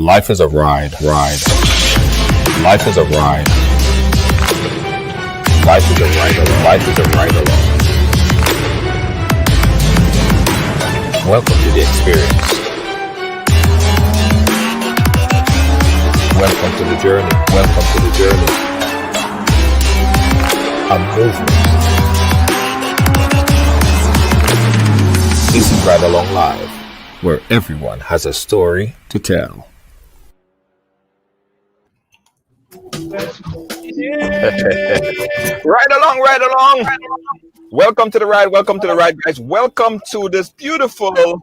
Life is a ride. Life is a ride. Life is a ride. Life is a ride along. Welcome to the experience. Welcome to the journey. Welcome to the journey. A movement. This is Ridealong Live, where everyone has a story to tell. Ride along. Welcome to the ride, guys. Welcome to this beautiful. Let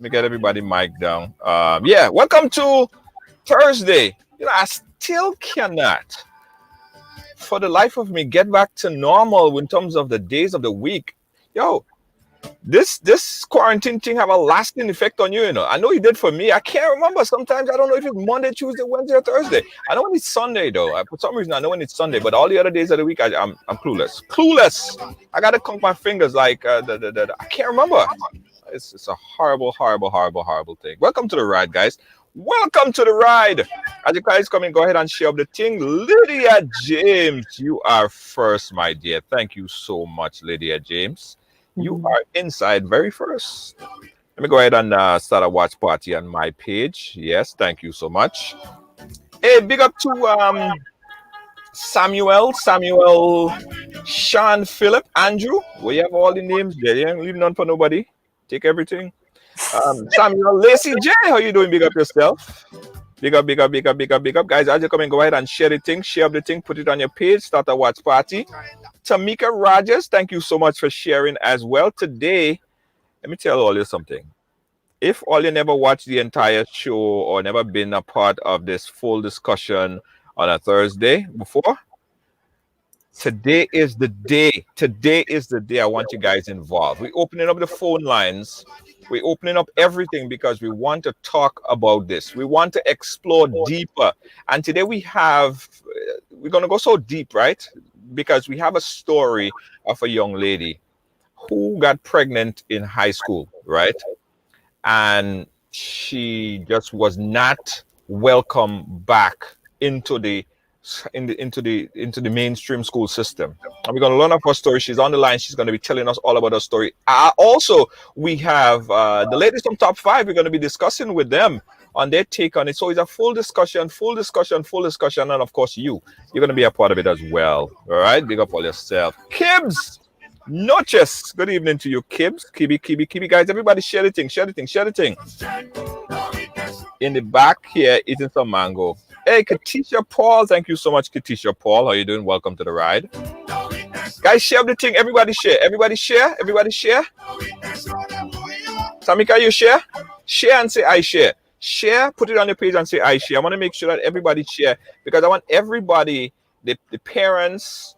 me get everybody mic down. Welcome to Thursday. I still cannot, for the life of me, get back to normal in terms of the days of the week. This quarantine thing have a lasting effect on you. I know it did for me. I can't remember. Sometimes I don't know if it's Monday, Tuesday, Wednesday, or Thursday. I know when it's Sunday though. For some reason I know when it's Sunday, but all the other days of the week I'm clueless. I gotta count my fingers like I can't remember. It's a horrible thing. Welcome to the ride, guys. Welcome to the ride. As you guys come in, go ahead and share up the thing. Lydia James, you are first, my dear. Thank you so much, Lydia James. You are inside very first. Let me go ahead and start a watch party on my page. Yes, thank you so much. Hey, big up to Samuel, Sean, Philip, Andrew. We have all the names there. You ain't leave none for nobody. Take everything. Samuel, Lacey J, how you doing? Big up yourself. Big up. Guys, as you come in, go ahead and share the thing. Share up the thing. Put it on your page. Start a watch party. Tamika Rogers, thank you so much for sharing as well. Today, let me tell all you something. If all you never watched the entire show or never been a part of this full discussion on a Thursday before, today is the day. Today is the day I want you guys involved. We're opening up the phone lines. We're opening up everything because we want to talk about this. We want to explore deeper. And today we're going to go so deep, right? Because we have a story of a young lady who got pregnant in high school, right? And she just was not welcome back into the mainstream school system. And we're going to learn of her story. She's on the line. She's going to be telling us all about her story. Also, we have the ladies from Top 5. We're going to be discussing with them on their take on it. So it's a full discussion. And of course, you're going to be a part of it as well. All right? Big up all yourself. Kibbs Noches. Good evening to you, Kibbs. Kibby. Guys, everybody share the thing. In the back here, eating some mango. Hey, Katisha Paul. Thank you so much, Katisha Paul. How you doing? Welcome to the ride. Guys, share the thing. Everybody share. Tamika, you share? Share and say I share. Share, put it on your page and say I share. I want to make sure that everybody share because I want everybody, the parents,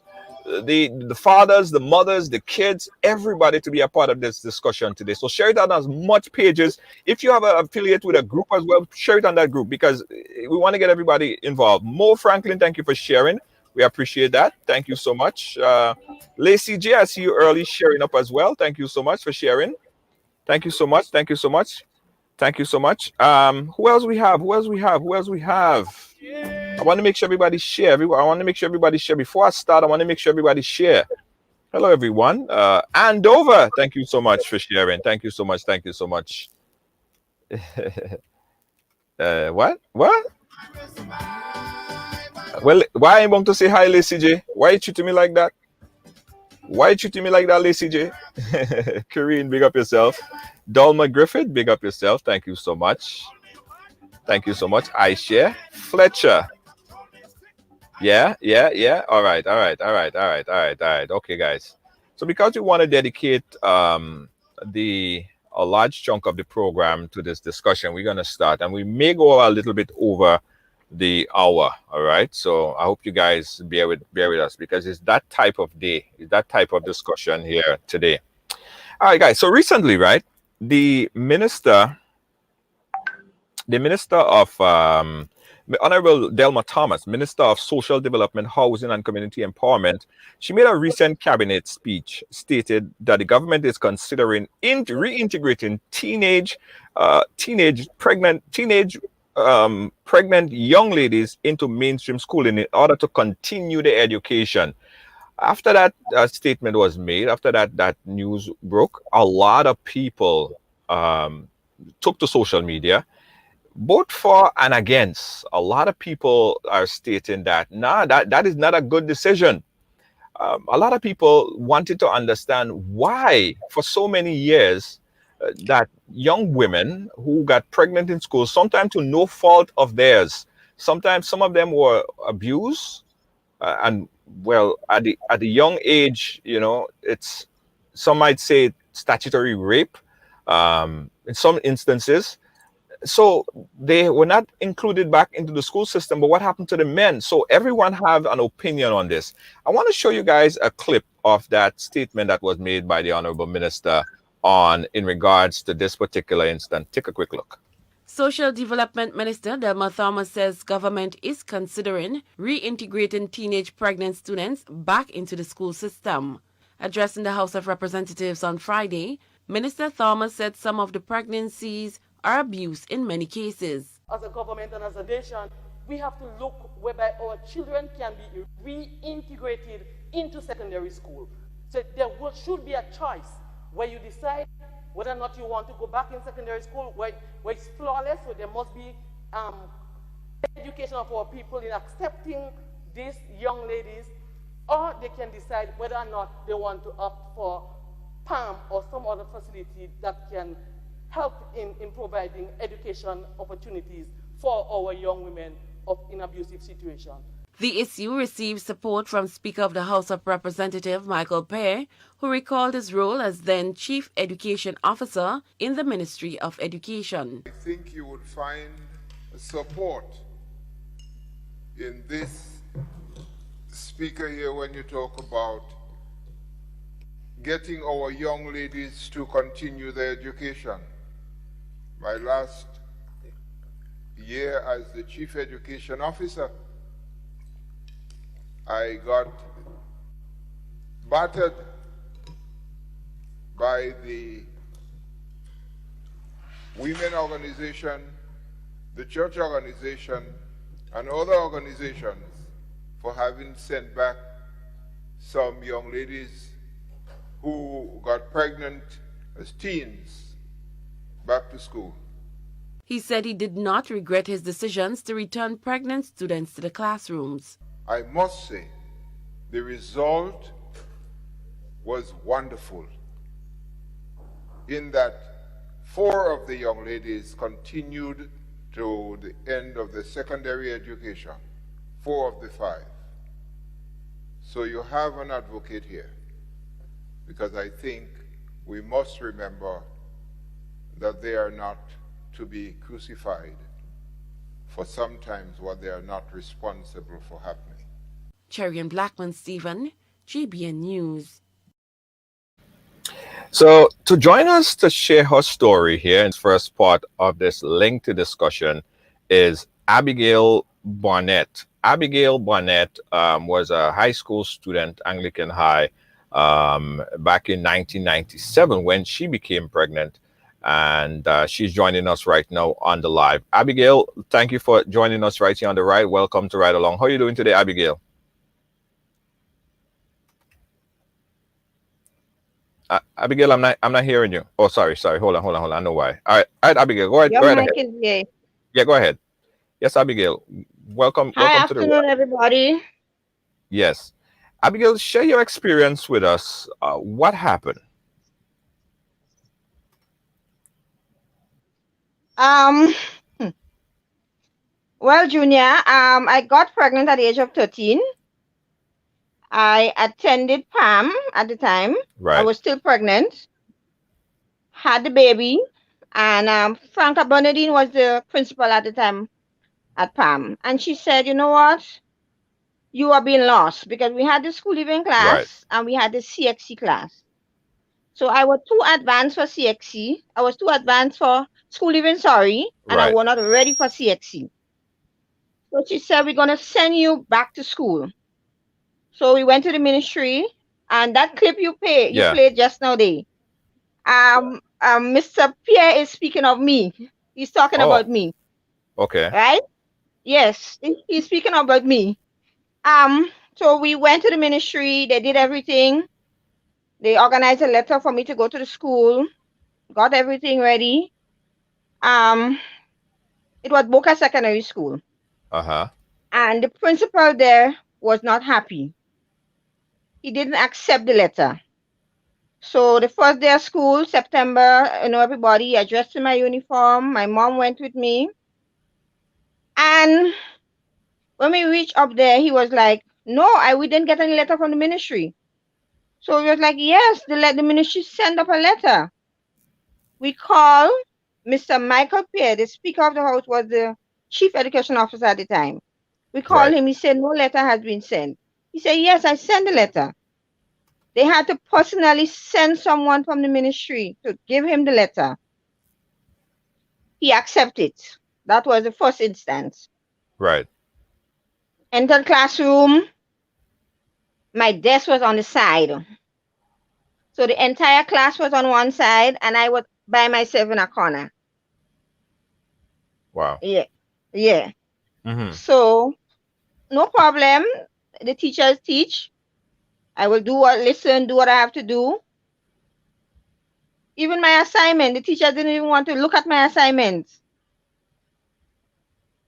the fathers, the mothers, the kids, everybody to be a part of this discussion today. So share it on as much pages. If you have an affiliate with a group as well, share it on that group because we want to get everybody involved. Mo Franklin, thank you for sharing. We appreciate that. Thank you so much. Lacey J, I see you early sharing up as well. Thank you so much for sharing. Thank you so much. Who else we have? I want to make sure everybody share. Before I start, I want to make sure everybody share. Hello, everyone. Andover, thank you so much for sharing. Thank you so much. What? Well, why am I going to say hi, Lacey J? Why are you treating me like that? Lacey J? Kareen, big up yourself. Dalma Griffith, big up yourself. Thank you so much. I share. Fletcher. Yeah. All right. Okay, guys. So because we want to dedicate a large chunk of the program to this discussion, we're going to start, and we may go a little bit over the hour. All right. So I hope you guys bear with us because it's that type of day, it's that type of discussion here today. All right, guys. So recently, right, the minister of Honorable Delma Thomas, Minister of Social Development, Housing and Community Empowerment, she made a recent cabinet speech stated that the government is considering reintegrating teenage pregnant young ladies into mainstream schooling in order to continue their education. After that statement was made, after that news broke, a lot of people um, took to social media, both for and against. A lot of people are stating that nah, that is not a good decision. A lot of people wanted to understand why, for so many years, that young women who got pregnant in school, sometimes to no fault of theirs, sometimes some of them were abused, and well, at the young age, you know, it's some might say statutory rape, in some instances. So they were not included back into the school system, but what happened to the men? So everyone have an opinion on this. I want to show you guys a clip of that statement that was made by the honorable minister on in regards to this particular incident. Take a quick look. Social Development Minister Delma Thomas says government is considering reintegrating teenage pregnant students back into the school system. Addressing the House of Representatives on Friday, Minister Thomas said some of the pregnancies are abuse in many cases. As a government and as a nation, we have to look whereby our children can be reintegrated into secondary school. So there should be a choice where you decide whether or not you want to go back in secondary school, where it's flawless, so there must be education of our people in accepting these young ladies, or they can decide whether or not they want to opt for PAM or some other facility that can help in providing education opportunities for our young women in abusive situations. The issue received support from Speaker of the House of Representatives Michael Pear, who recalled his role as then Chief Education Officer in the Ministry of Education. I think you would find support in this speaker here when you talk about getting our young ladies to continue their education. My last year as the Chief Education Officer, I got battered by the women organization, the church organization, and other organizations for having sent back some young ladies who got pregnant as teens back to school. He said he did not regret his decisions to return pregnant students to the classrooms. I must say, the result was wonderful in that 4 of the young ladies continued to the end of the secondary education, 4 of the 5. So you have an advocate here, because I think we must remember that they are not to be crucified for sometimes what they are not responsible for happening. Cherian Blackman Stephen, GBN News. So to join us to share her story here in the first part of this lengthy discussion is Abigail Barnett. Abigail Barnett was a high school student, Anglican High, back in 1997 when she became pregnant. And she's joining us right now on the live. Abigail, thank you for joining us right here on the Ride. Welcome to Ride Along. How are you doing today, Abigail? Abigail, I'm not hearing you. Oh, sorry. Hold on. I know why. All right, Abigail, go ahead. Your Go right mic ahead. is gay. Yeah, go ahead. Yes, Abigail. Welcome Hi, to the afternoon, everybody. Yes. Abigail, share your experience with us. What happened? Um, well, Junior, I got pregnant at the age of 13. I attended PAM at the time. I Right. was still pregnant, had the baby, and Franca Bernardine was the principal at the time at PAM. And she said, you know what? You are being lost, because we had the school living Right. class and we had the CXC class. So I was too advanced for CXC. I was too advanced for school living, sorry, and I Right. was not ready for CXC. So she said, we're going to send you back to school. So we went to the ministry, and that clip you Yeah. played just now there. Mr. Pierre is speaking of me. He's talking Oh, about me. Okay. right? Yes, he's speaking about me. So we went to the ministry. They did everything. They organized a letter for me to go to the school. Got everything ready. Um, it was Boca Secondary School, Uh-huh. and the principal there was not happy. He didn't accept the letter. So the first day of school, September, everybody, I dressed in my uniform. My mom went with me. And when we reached up there, he was like, "No, we didn't get any letter from the ministry." So we was like, "Yes, the ministry sent up a letter." We called Mr. Michael Pierre, the Speaker of the House, was the Chief Education Officer at the time. We called Right. him. He said, "No letter has been sent." He said, "Yes, I sent the letter." They had to personally send someone from the ministry to give him the letter. He accepted. That was the first instance. Right. Entered classroom. My desk was on the side. So the entire class was on one side and I was by myself in a corner. Wow. Yeah. Yeah. Mm-hmm. So no problem. The teachers teach. I will listen, do what I have to do. Even my assignment, the teacher didn't even want to look at my assignments,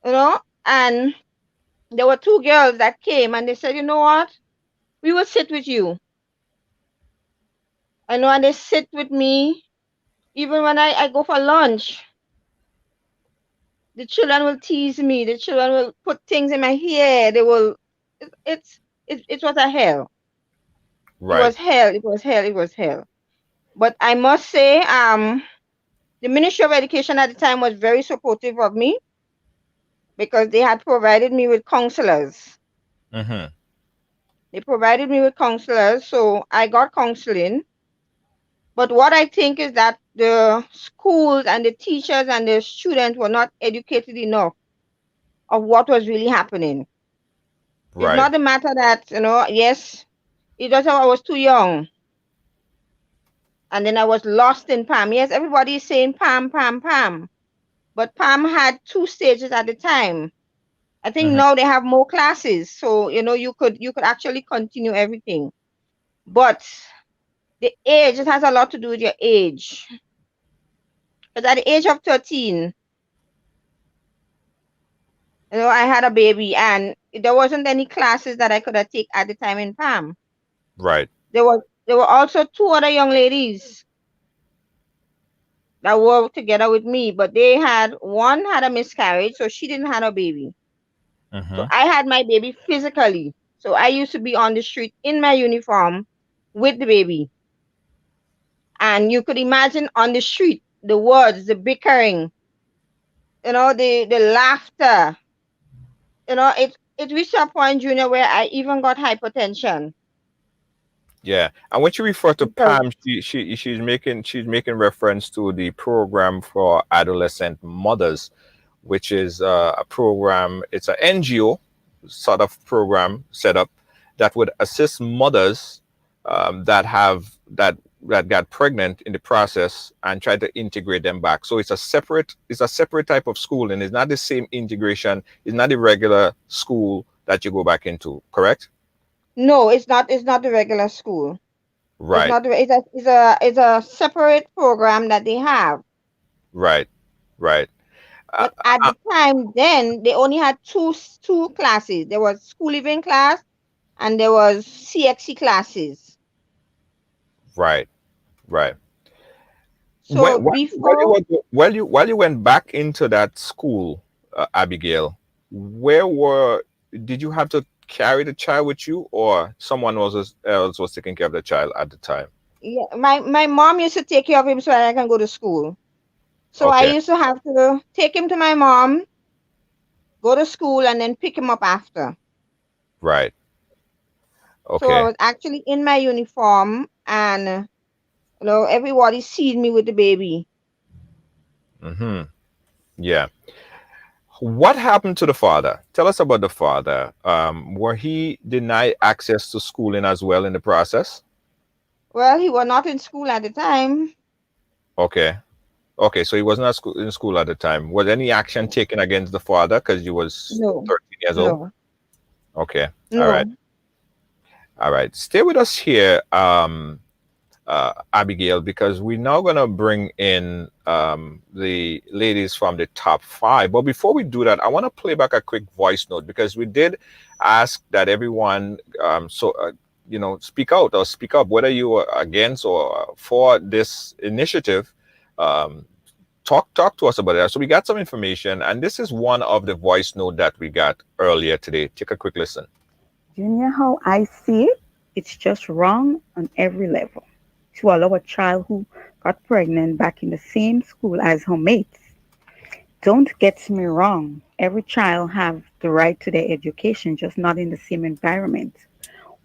you know. And there were two girls that came and they said, "You know what? We will sit with you." I know, and they sit with me. Even when I go for lunch, the children will tease me. The children will put things in my hair. They will. It, it's it was a hell. It Right. was hell. It was hell. It was hell. But I must say, the Ministry of Education at the time was very supportive of me because they had provided me with counselors. Mm-hmm. They provided me with counselors, so I got counseling. But what I think is that the schools and the teachers and the students were not educated enough of what was really happening. It's Right. not the matter that, yes, it was I was too young. And then I was lost in Palm. Yes, everybody is saying Palm, Palm, Palm. But Palm had two stages at the time. I think Mm-hmm. now they have more classes. So, you could actually continue everything. But the age, it has a lot to do with your age. Because at the age of 13, I had a baby and there wasn't any classes that I could have take at the time in Palm. Right. There were also two other young ladies that worked together with me, but one had a miscarriage, so she didn't have a baby. So Mm-hmm. I had my baby physically. So I used to be on the street in my uniform with the baby. And you could imagine on the street, the words, the bickering, the laughter. It reached a point, Junior, where I even got hypertension Yeah. And when you refer to because Pam, she's making reference to the program for adolescent mothers, which is a program. It's an NGO sort of program set up that would assist mothers that got pregnant in the process and try to integrate them back. So it's a separate type of school, and it's not the same integration. It's not the regular school that you go back into. Correct? no, it's not the regular school. It's Right. not the, it's a separate program that they have. Right. Right. Uh, But at uh, the time then they only had two classes. There was school living class and there was CXC classes. right. Right. When, So while you before, were, while you went back into that school, Abigail, where were did you have to carry the child with you, or someone else was taking care of the child at the time? yeah, my mom used to take care of him so that I can go to school. So I Okay. used to have to take him to my mom, go to school, and then pick him up after. Right. So I Okay. was actually in my uniform, and everybody seen me with the baby. Mm-hmm. Yeah. What happened to the father? Tell us about the father. Were he denied access to schooling as well in the process? Well, he was not in school at the time. Okay. Okay, so he wasn't at school, in school at the time. Was any action taken against the father because he was No, 13 years old? no, Okay, all right, no. all right. Stay with us here, Abigail, because we're now gonna bring in the ladies from the top five. But before we do that, I want to play back a quick voice note because we did ask that everyone, speak out or speak up whether you are against or for this initiative. Um, talk to us about it. So we got some information, and this is one of the voice note that we got earlier today. Take a quick listen. Junior, how I see it, it's just wrong on every level to allow a child who got pregnant back in the same school as her mates. Don't get me wrong, every child have the right to their education, just not in the same environment.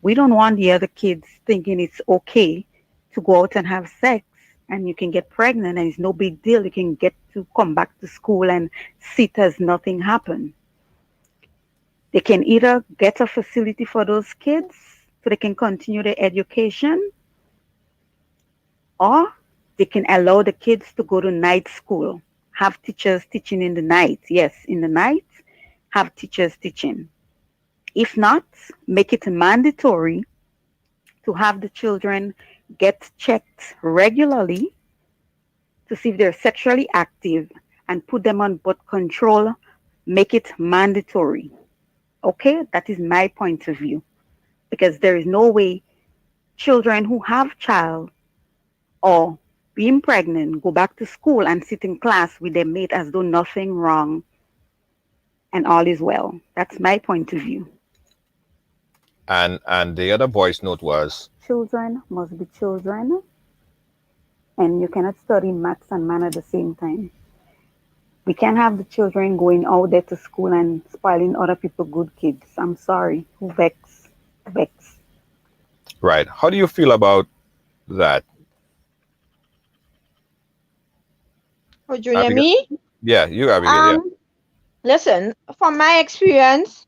We don't want the other kids thinking it's okay to go out and have sex and you can get pregnant and it's no big deal. You can get to come back to school and sit as nothing happened. They can either get a facility for those kids so they can continue their education, or they can allow the kids to go to night school, have teachers teaching in the night. Yes, in the night, have teachers teaching. If not, make it mandatory to have the children get checked regularly to see if they're sexually active and put them on birth control, make it mandatory. Okay, that is my point of view because there is no way children who have child or being pregnant go back to school and sit in class with their mate as though nothing wrong and all is well. That's my point of view. And the other voice note was, Children must be children, and you cannot study maths and math at the same time. We can't have the children going out there to school and spoiling other people good kids. I'm sorry. Who vex? Vex. right. How do you feel about that, Oh, Junior, Abigail? me? Yeah, you, Abigail. Yeah. Um, Listen, from my experience,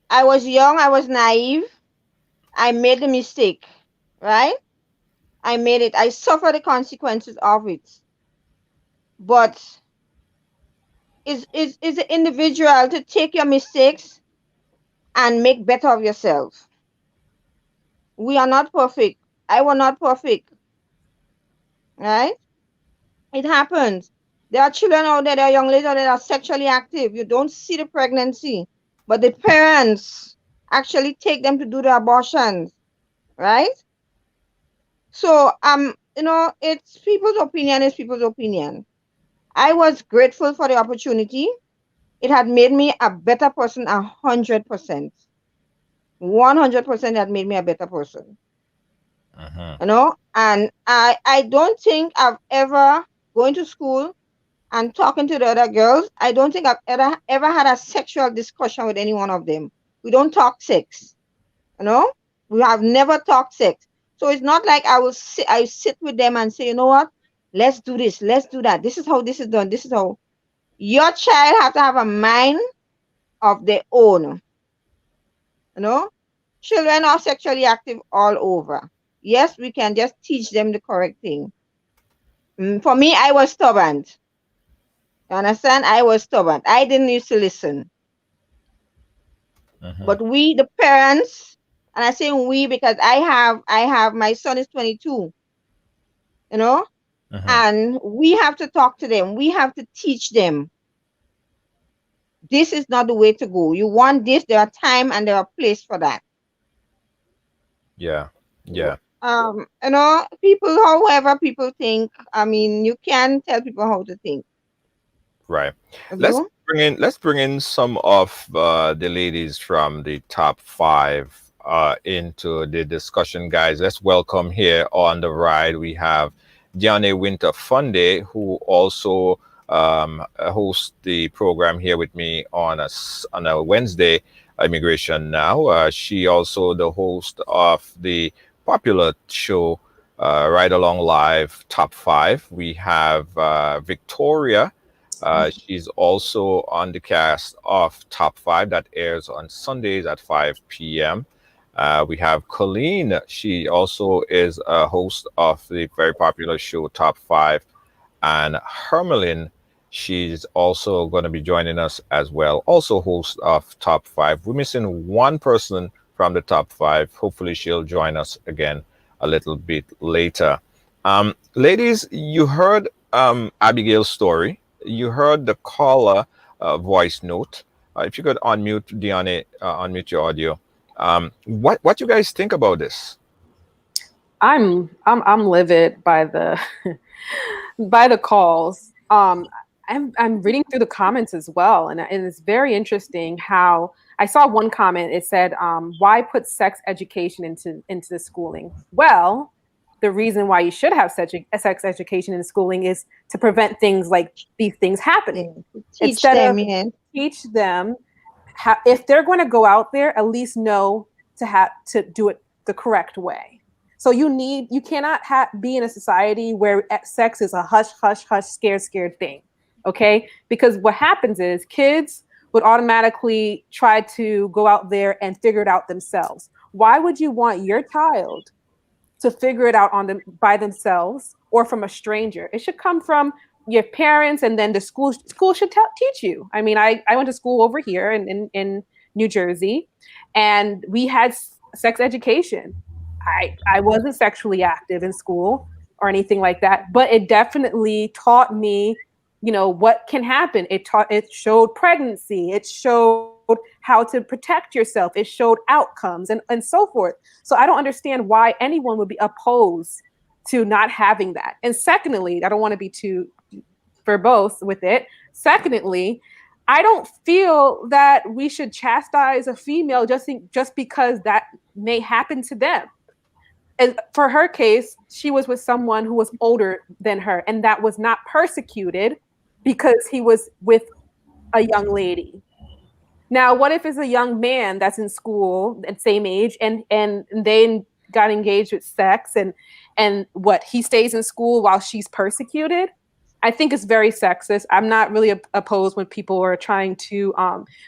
I was young, I was naive, I made the mistake, right? I made it. I suffered the consequences of it. But is the individual to take your mistakes and make better of yourself. We are not perfect. I was not perfect, right? It happens. There are children out there, there are young ladies out there that are sexually active. You don't see the pregnancy, but the parents actually take them to do the abortions, right? So it's people's opinion is people's opinion. I was grateful for the opportunity. It had made me a better person 100%. 100% had made me a better person. Mhm. And I don't think I've ever going to school and talking to the other girls. I don't think I've ever had a sexual discussion with any one of them. We don't talk sex, you know. We have never talked sex. So it's not like I sit with them and say, you know what, let's do this, let's do that. This is how this is done. This is how your child have to have a mind of their own. You know, children are sexually active all over. Yes, we can just teach them the correct thing. For me, I was stubborn. You understand? I was stubborn. I didn't used to listen. Mhm. But we, the parents, and I say we because I have my son is 22, you know, Mhm. and we have to talk to them. We have to teach them. This is not the way to go. You want this, there are time and there are place for that. Yeah. Yeah. People, however people think, I mean, you can tell people how to think. Right. You Let's know? let's bring in some of the ladies from the top five into the discussion, guys. Let's welcome here on the ride. We have Diane Winter Funde, who also hosts the program here with me on on a Wednesday, Immigration Now. She also the host of the popular show Ridealong Live Top Five. We have Victoria. She's also on the cast of Top Five that airs on Sundays at 5 p.m. We have Colleen. She also is a host of the very popular show Top Five. and Hermelin. She's also going to be joining us as well, also host of Top 5. We're missing one person from the Top 5. Hopefully, she'll join us again a little bit later. Ladies, you heard Abigail's story. You heard the caller voice note. If you could unmute, Diane, unmute your audio. What you guys think about this? I'm livid by the by the calls. I'm reading through the comments as well, and it's very interesting how I saw one comment. It said, "Why put sex education into the schooling?" Well, the reason why you should have such a sex education in schooling is to prevent things like these things happening. Teach Instead them, of yeah. teach them if they're going to go out there, at least know to do it the correct way. So you cannot be in a society where sex is a hush, hush, hush, scared thing. Okay? Because what happens is kids would automatically try to go out there and figure it out themselves. Why would you want your child to figure it out by themselves or from a stranger? It should come from your parents, and then the school should teach you. I mean, I went to school over here in New Jersey, and we had sex education. I wasn't sexually active in school or anything like that, but it definitely taught me, what can happen. It showed pregnancy. It showed how to protect yourself. It showed outcomes and so forth. So I don't understand why anyone would be opposed to not having that. And secondly, I don't want to be too verbose with it. Secondly, I don't feel that we should chastise a female just because that may happen to them. And for her case, she was with someone who was older than her, and that was not persecuted because he was with a young lady. Now, what if it's a young man that's in school at same age and they got engaged with sex and what, he stays in school while she's persecuted? I think it's very sexist. I'm not really opposed when people are trying to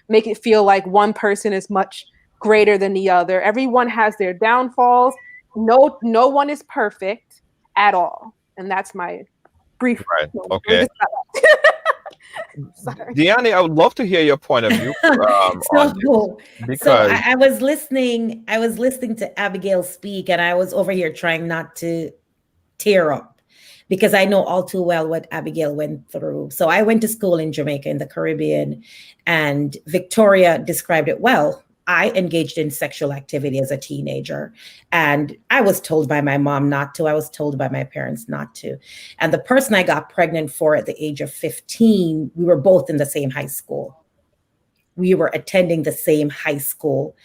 make it feel like one person is much greater than the other. Everyone has their downfalls. No one is perfect at all. And that's my brief. Right. Okay. Diane, I would love to hear your point of view on this, because I was listening. I was listening to Abigail speak, and I was over here trying not to tear up because I know all too well what Abigail went through. So I went to school in Jamaica in the Caribbean, and Victoria described it well. I engaged in sexual activity as a teenager, and I was told by my mom not to. I was told by my parents not to. And the person I got pregnant for at the age of 15, we were both in the same high school. We were attending the same high school.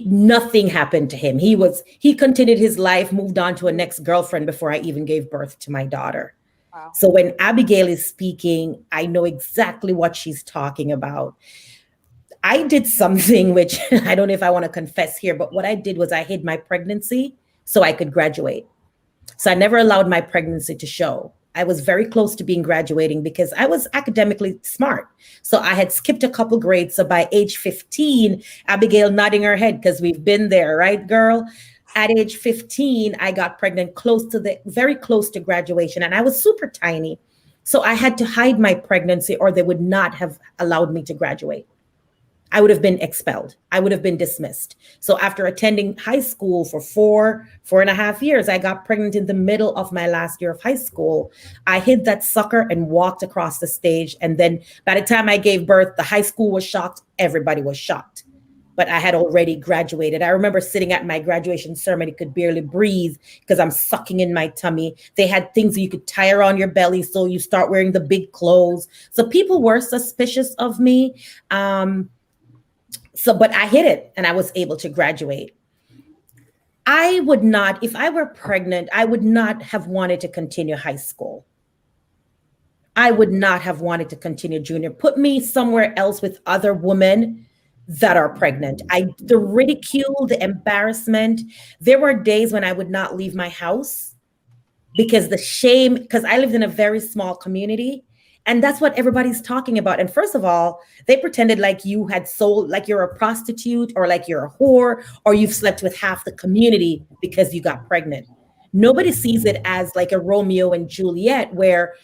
Nothing happened to him. He continued his life, moved on to a next girlfriend before I even gave birth to my daughter. Wow. So when Abigail is speaking, I know exactly what she's talking about. I did something which I don't know if I want to confess here, but what I did was I hid my pregnancy so I could graduate. So I never allowed my pregnancy to show. I was very close to being graduating because I was academically smart. So I had skipped a couple grades. So by age 15, Abigail nodding her head because we've been there, right, girl? At age 15, I got pregnant very close to graduation, and I was super tiny. So I had to hide my pregnancy or they would not have allowed me to graduate. I would have been expelled. I would have been dismissed. So after attending high school for 4.5 years, I got pregnant in the middle of my last year of high school. I hid that sucker and walked across the stage. And then by the time I gave birth, the high school was shocked. Everybody was shocked. But I had already graduated. I remember sitting at my graduation ceremony, could barely breathe because I'm sucking in my tummy. They had things that you could tie around your belly so you start wearing the big clothes. So people were suspicious of me. But I hid it and I was able to graduate. I would not, if I were pregnant, I would not have wanted to continue high school. I would not have wanted to continue junior. Put me somewhere else with other women that are pregnant. The ridicule, the embarrassment. There were days when I would not leave my house because the shame, because I lived in a very small community. And that's what everybody's talking about. And first of all, they pretended like you had sold, like you're a prostitute or like you're a whore or you've slept with half the community because you got pregnant. Nobody sees it as like a Romeo and Juliet where,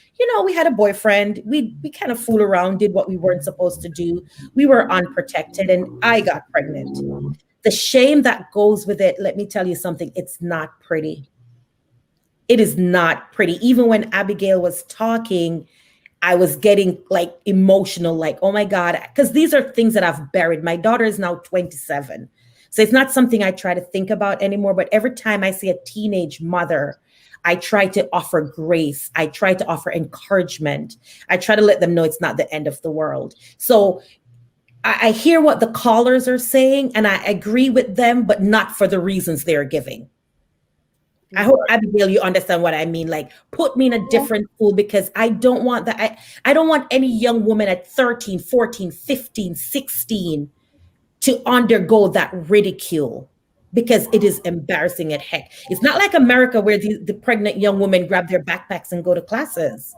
we had a boyfriend, we kind of fool around, did what we weren't supposed to do. We were unprotected and I got pregnant. The shame that goes with it, let me tell you something, it's not pretty. It is not pretty. Even when Abigail was talking, I was getting like emotional, like, oh my God, because these are things that I've buried. My daughter is now 27. So it's not something I try to think about anymore. But every time I see a teenage mother, I try to offer grace. I try to offer encouragement. I try to let them know it's not the end of the world. So I hear what the callers are saying and I agree with them, but not for the reasons they're giving. I hope, Abigail, you understand what I mean. Like, put me in a different school because I don't want that. I don't want any young woman at 13, 14, 15, 16 to undergo that ridicule because it is embarrassing at heck. It's not like America where the pregnant young women grab their backpacks and go to classes.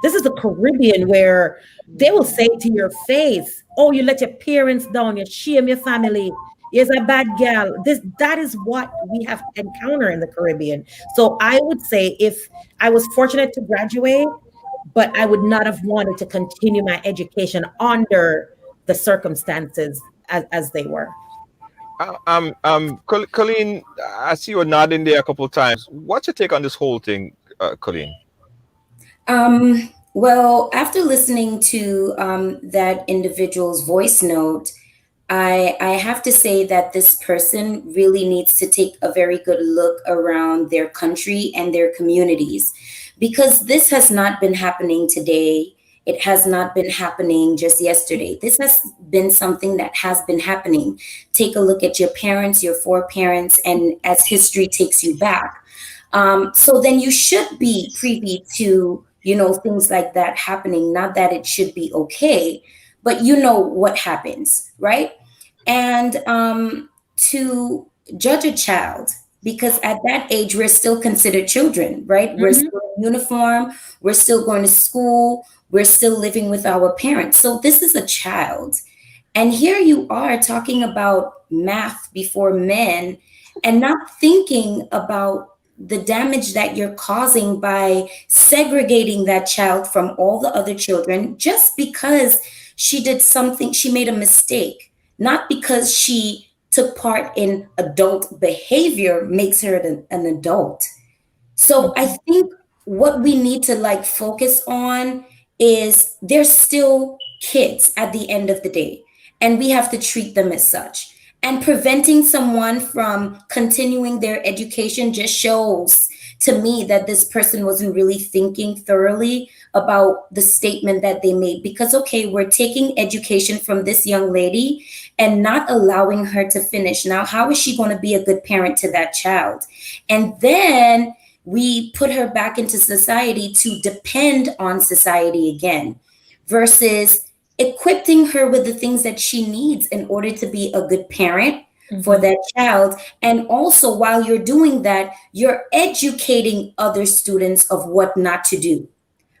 This is the Caribbean where they will say to your face, oh, you let your parents down, you shame your family. You're a bad girl. That is what we have encountered in the Caribbean. So I would say if I was fortunate to graduate, but I would not have wanted to continue my education under the circumstances as they were. Colleen, I see you nodding there a couple of times. What's your take on this whole thing, Colleen? Well, after listening to that individual's voice note, I have to say that this person really needs to take a very good look around their country and their communities because this has not been happening today. It has not been happening just yesterday. This has been something that has been happening. Take a look at your parents, your foreparents, and as history takes you back. So then you should be privy to, things like that happening. Not that it should be okay, but you know what happens, right? And to judge a child, because at that age, we're still considered children, right? Mm-hmm. We're still in uniform, we're still going to school, we're still living with our parents. So this is a child. And here you are talking about math before men and not thinking about the damage that you're causing by segregating that child from all the other children just because she did something, she made a mistake, not because she took part in adult behavior makes her an adult. So I think what we need to focus on is they're still kids at the end of the day, and we have to treat them as such. And preventing someone from continuing their education just shows to me that this person wasn't really thinking thoroughly about the statement that they made. Because, okay, we're taking education from this young lady and not allowing her to finish. Now, how is she going to be a good parent to that child? And then we put her back into society to depend on society again versus equipping her with the things that she needs in order to be a good parent for that child. And also, while you're doing that, you're educating other students of what not to do,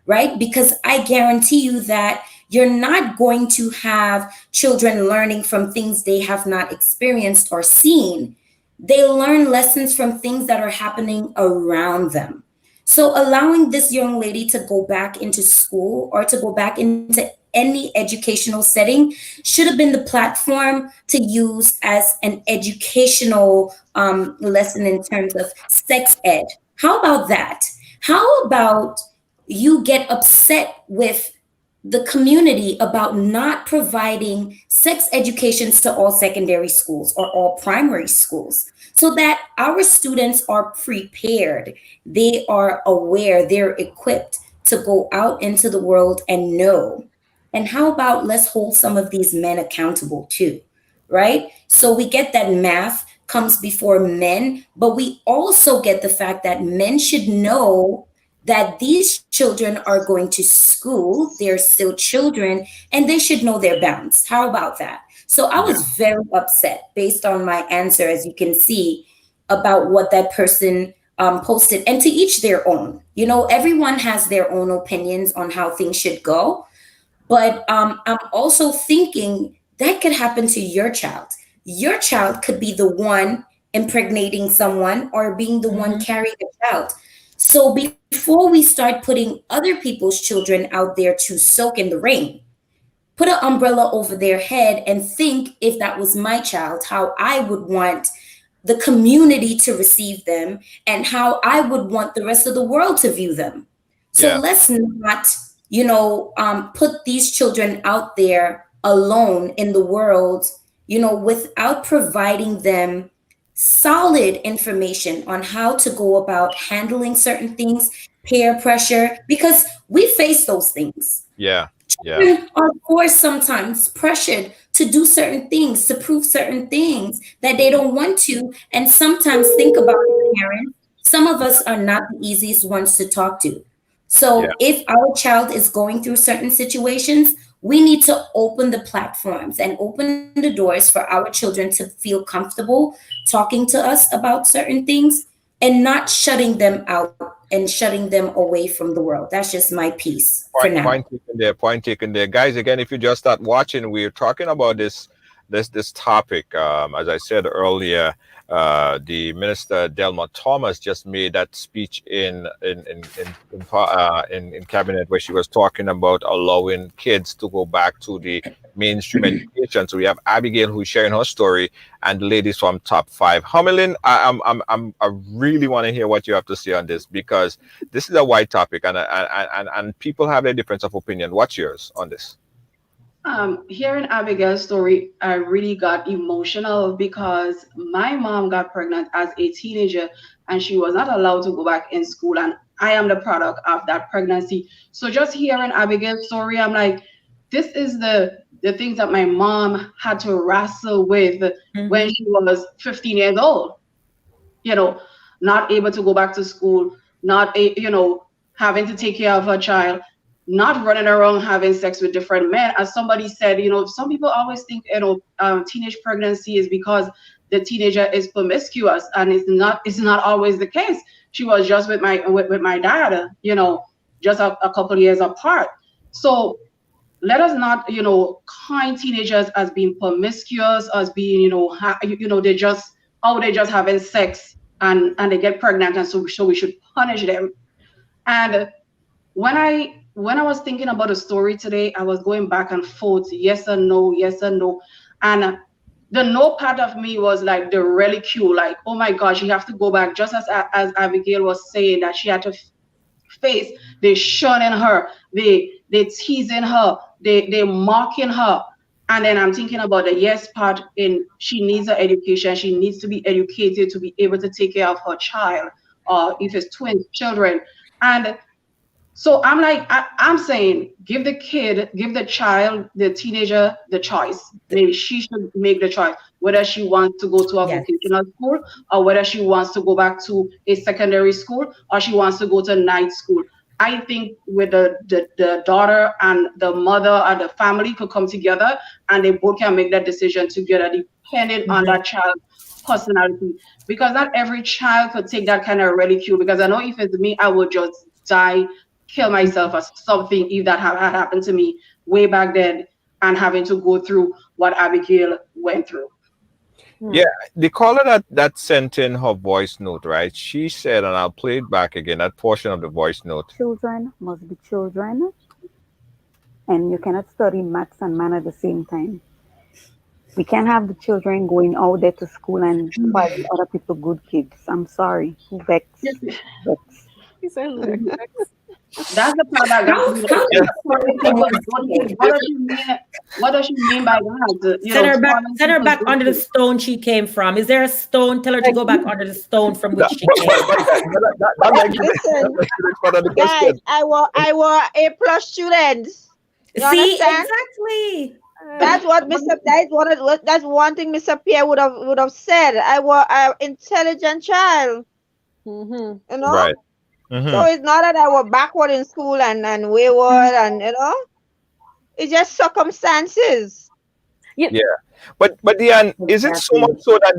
right? Because I guarantee you that you're not going to have children learning from things they have not experienced or seen. They learn lessons from things that are happening around them. So allowing this young lady to go back into school or to go back into any educational setting should have been the platform to use as an educational lesson in terms of sex ed. How about that? How about you get upset with the community about not providing sex educations to all secondary schools or all primary schools so that our students are prepared, they are aware, they're equipped to go out into the world and know. And how about let's hold some of these men accountable too, right? So we get that math comes before men, but we also get the fact that men should know that these children are going to school, they're still children, and they should know their bounds. How about that? So I was very upset based on my answer, as you can see, about what that person posted. And to each their own. Everyone has their own opinions on how things should go. But I'm also thinking that could happen to your child. Your child could be the one impregnating someone or being the one carrying a child. So before we start putting other people's children out there to soak in the rain, put an umbrella over their head and think, if that was my child, how I would want the community to receive them and how I would want the rest of the world to view them. So Yeah. let's not, put these children out there alone in the world, without providing them solid information on how to go about handling certain things, peer pressure, because we face those things. Yeah. Yeah. Children are, of course, sometimes pressured to do certain things, to prove certain things that they don't want to. And sometimes, think about it, parents, some of us are not the easiest ones to talk to. Yeah. So if our child is going through certain situations, we need to open the platforms and open the doors for our children to feel comfortable talking to us about certain things and not shutting them out and shutting them away from the world. That's just my piece for Point, now. point taken there. Point taken there, guys. Again, if you just start watching, we're talking about this topic. As I said earlier, the Minister Delma Thomas just made that speech in cabinet where she was talking about allowing kids to go back to the mainstream education. So we have Abigail who's sharing her story, and the ladies from Top Five. Hamelin, I really want to hear what you have to say on this, because this is a wide topic, and people have their difference of opinion. What's yours on this? Hearing Abigail's story, I really got emotional because my mom got pregnant as a teenager and she was not allowed to go back in school. And I am the product of that pregnancy. So just hearing Abigail's story, I'm like, this is the things that my mom had to wrestle with when she was 15 years old. Not able to go back to school, having to take care of her child, not running around having sex with different men. As somebody said, some people always think, teenage pregnancy is because the teenager is promiscuous, and it's not always the case. She was just with my dad, just a couple years apart. So let us not, kind teenagers as being promiscuous, as being, they just having sex and they get pregnant, and so we should punish them. And when I was thinking about the story today, I was going back and forth, yes or no, yes or no. And the no part of me was like the ridicule, like, oh my gosh, you have to go back, just as Abigail was saying that she had to face. They shunning her, they teasing her, they mocking her. And then I'm thinking about the yes part in she needs her education. She needs to be educated to be able to take care of her child, or if it's twin children. And so I'm like, I'm saying, give the child, the teenager, the choice. She should make the choice, whether she wants to go to a vocational school, or whether she wants to go back to a secondary school, or she wants to go to night school. I think with the daughter and the mother and the family could come together, and they both can make that decision together, depending on that child's personality. Because not every child could take that kind of ridicule. Because I know if it's me, I would just die, kill myself or something if that had happened to me way back then, and having to go through what Abigail went through. Yeah, the caller that sent in her voice note, right? She said, and I'll play it back again, that portion of the voice note. Children must be children, and you cannot study maths and math at the same time. We can't have the children going out there to school and calling other people good kids. I'm sorry. Who vex? He said, that's the part that got me. What does she mean by that? Send her back under the stone she came from. Is there a stone? Tell her to go back under the stone from which she came. Listen, guys, I were A+ students. You See, understand? exactly. That's one thing Mr. Pierre would have said. I were an intelligent child. You know? Right. So it's not that I were backward in school and wayward, and it's just circumstances. Yeah. But Diane, is it so much so that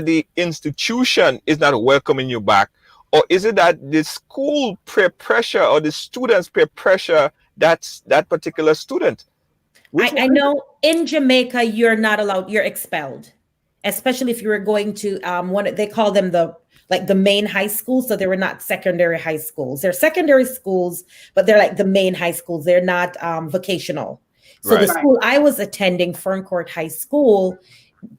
the institution is not welcoming you back, or is it that the school peer pressure or the students peer pressure that particular student? I know in Jamaica you're not allowed, you're expelled. especially if you were going to one, they call them the main high schools. So they were not secondary high schools. They're secondary schools, but they're like the main high schools. They're not vocational. So the Right. school I was attending, Ferncourt High School,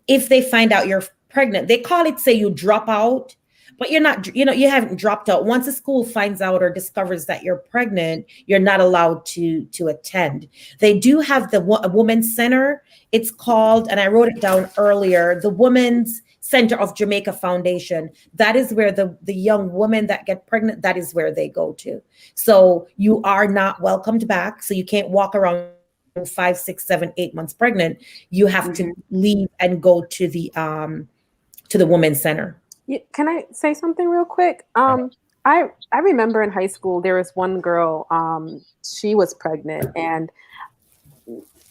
if they find out you're pregnant, they call it, say you drop out, but you're not, you haven't dropped out. Once a school finds out or discovers that you're pregnant, you're not allowed to attend. They do have a women's center. It's called, and I wrote it down earlier, the Women's Center of Jamaica Foundation. That is where the young women that get pregnant, that is where they go to. So you are not welcomed back. So you can't walk around 5, 6, 7, 8 months pregnant. You have to leave and go to the Women's Center. Can I say something real quick? I remember in high school there was one girl. She was pregnant, and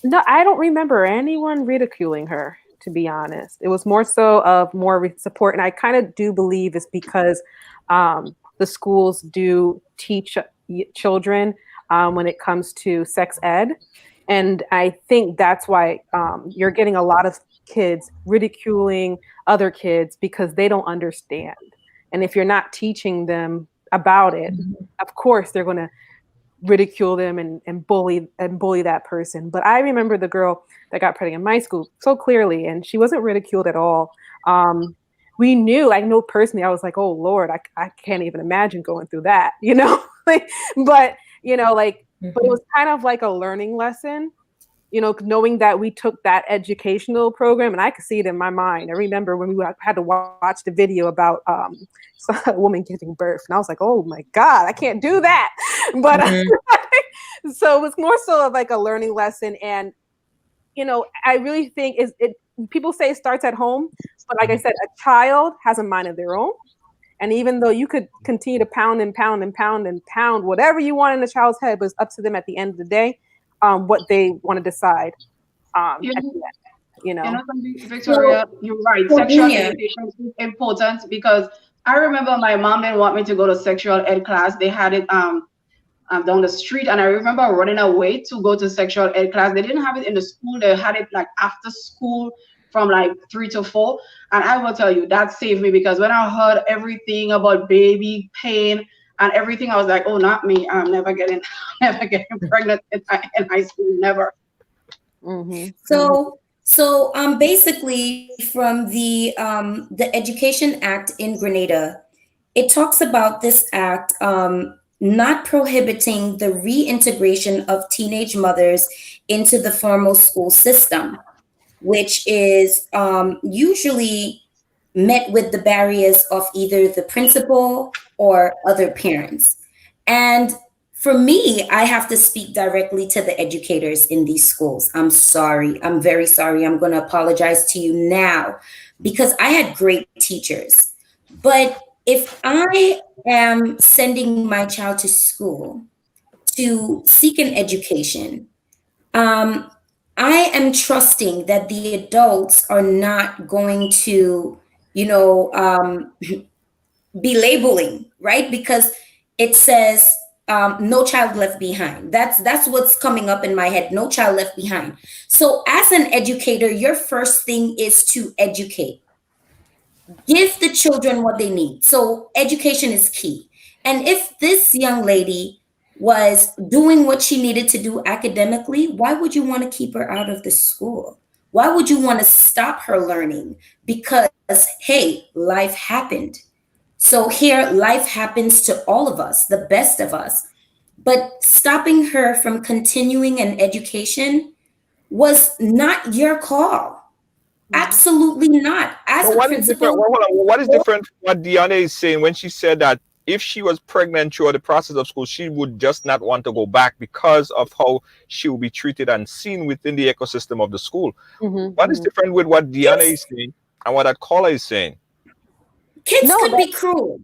no, I don't remember anyone ridiculing her. To be honest, it was more so of more support, and I kind of do believe it's because the schools do teach children when it comes to sex ed. And I think that's why you're getting a lot of kids ridiculing other kids because they don't understand. And if you're not teaching them about it, of course they're going to ridicule them and bully that person. But I remember the girl that got pregnant in my school so clearly, and she wasn't ridiculed at all. I know personally, I was like, oh Lord, I can't even imagine going through that, but but it was kind of like a learning lesson, knowing that we took that educational program, and I could see it in my mind. I remember when we had to watch the video about a woman giving birth, and I was like, oh my God, I can't do that. But so it was more so of like a learning lesson. And, I really think people say it starts at home, but like I said, a child has a mind of their own. And even though you could continue to pound and pound and pound and pound whatever you want in the child's head, but it's up to them at the end of the day, what they want to decide. At the end, Victoria, you're right. Sexual education is important because I remember my mom didn't want me to go to sexual ed class. They had it down the street, and I remember running away to go to sexual ed class. They didn't have it in the school. They had it like after school from like 3 to 4. And I will tell you, that saved me, because when I heard everything about baby pain and everything, I was like, oh, not me. I'm never getting pregnant in high school, never. So basically from the Education Act in Grenada, it talks about this act not prohibiting the reintegration of teenage mothers into the formal school system, which is usually met with the barriers of either the principal or other parents. And for me, I have to speak directly to the educators in these schools. I'm sorry. I'm very sorry. I'm going to apologize to you now, because I had great teachers. But if I am sending my child to school to seek an education, I am trusting that the adults are not going to, be labeling, right? Because it says no child left behind. That's what's coming up in my head. No child left behind. So as an educator, your first thing is to educate. Give the children what they need. So education is key. And if this young lady was doing what she needed to do academically, why would you want to keep her out of the school? Why would you want to stop her learning? Because, hey, life happened. So here, life happens to all of us, the best of us. But stopping her from continuing an education was not your call. Absolutely not. As a principal, what is different from what Deanna is saying when she said that if she was pregnant throughout the process of school, she would just not want to go back because of how she will be treated and seen within the ecosystem of the school? What is different with what Deanna is saying and what that caller is saying? Kids could be cruel.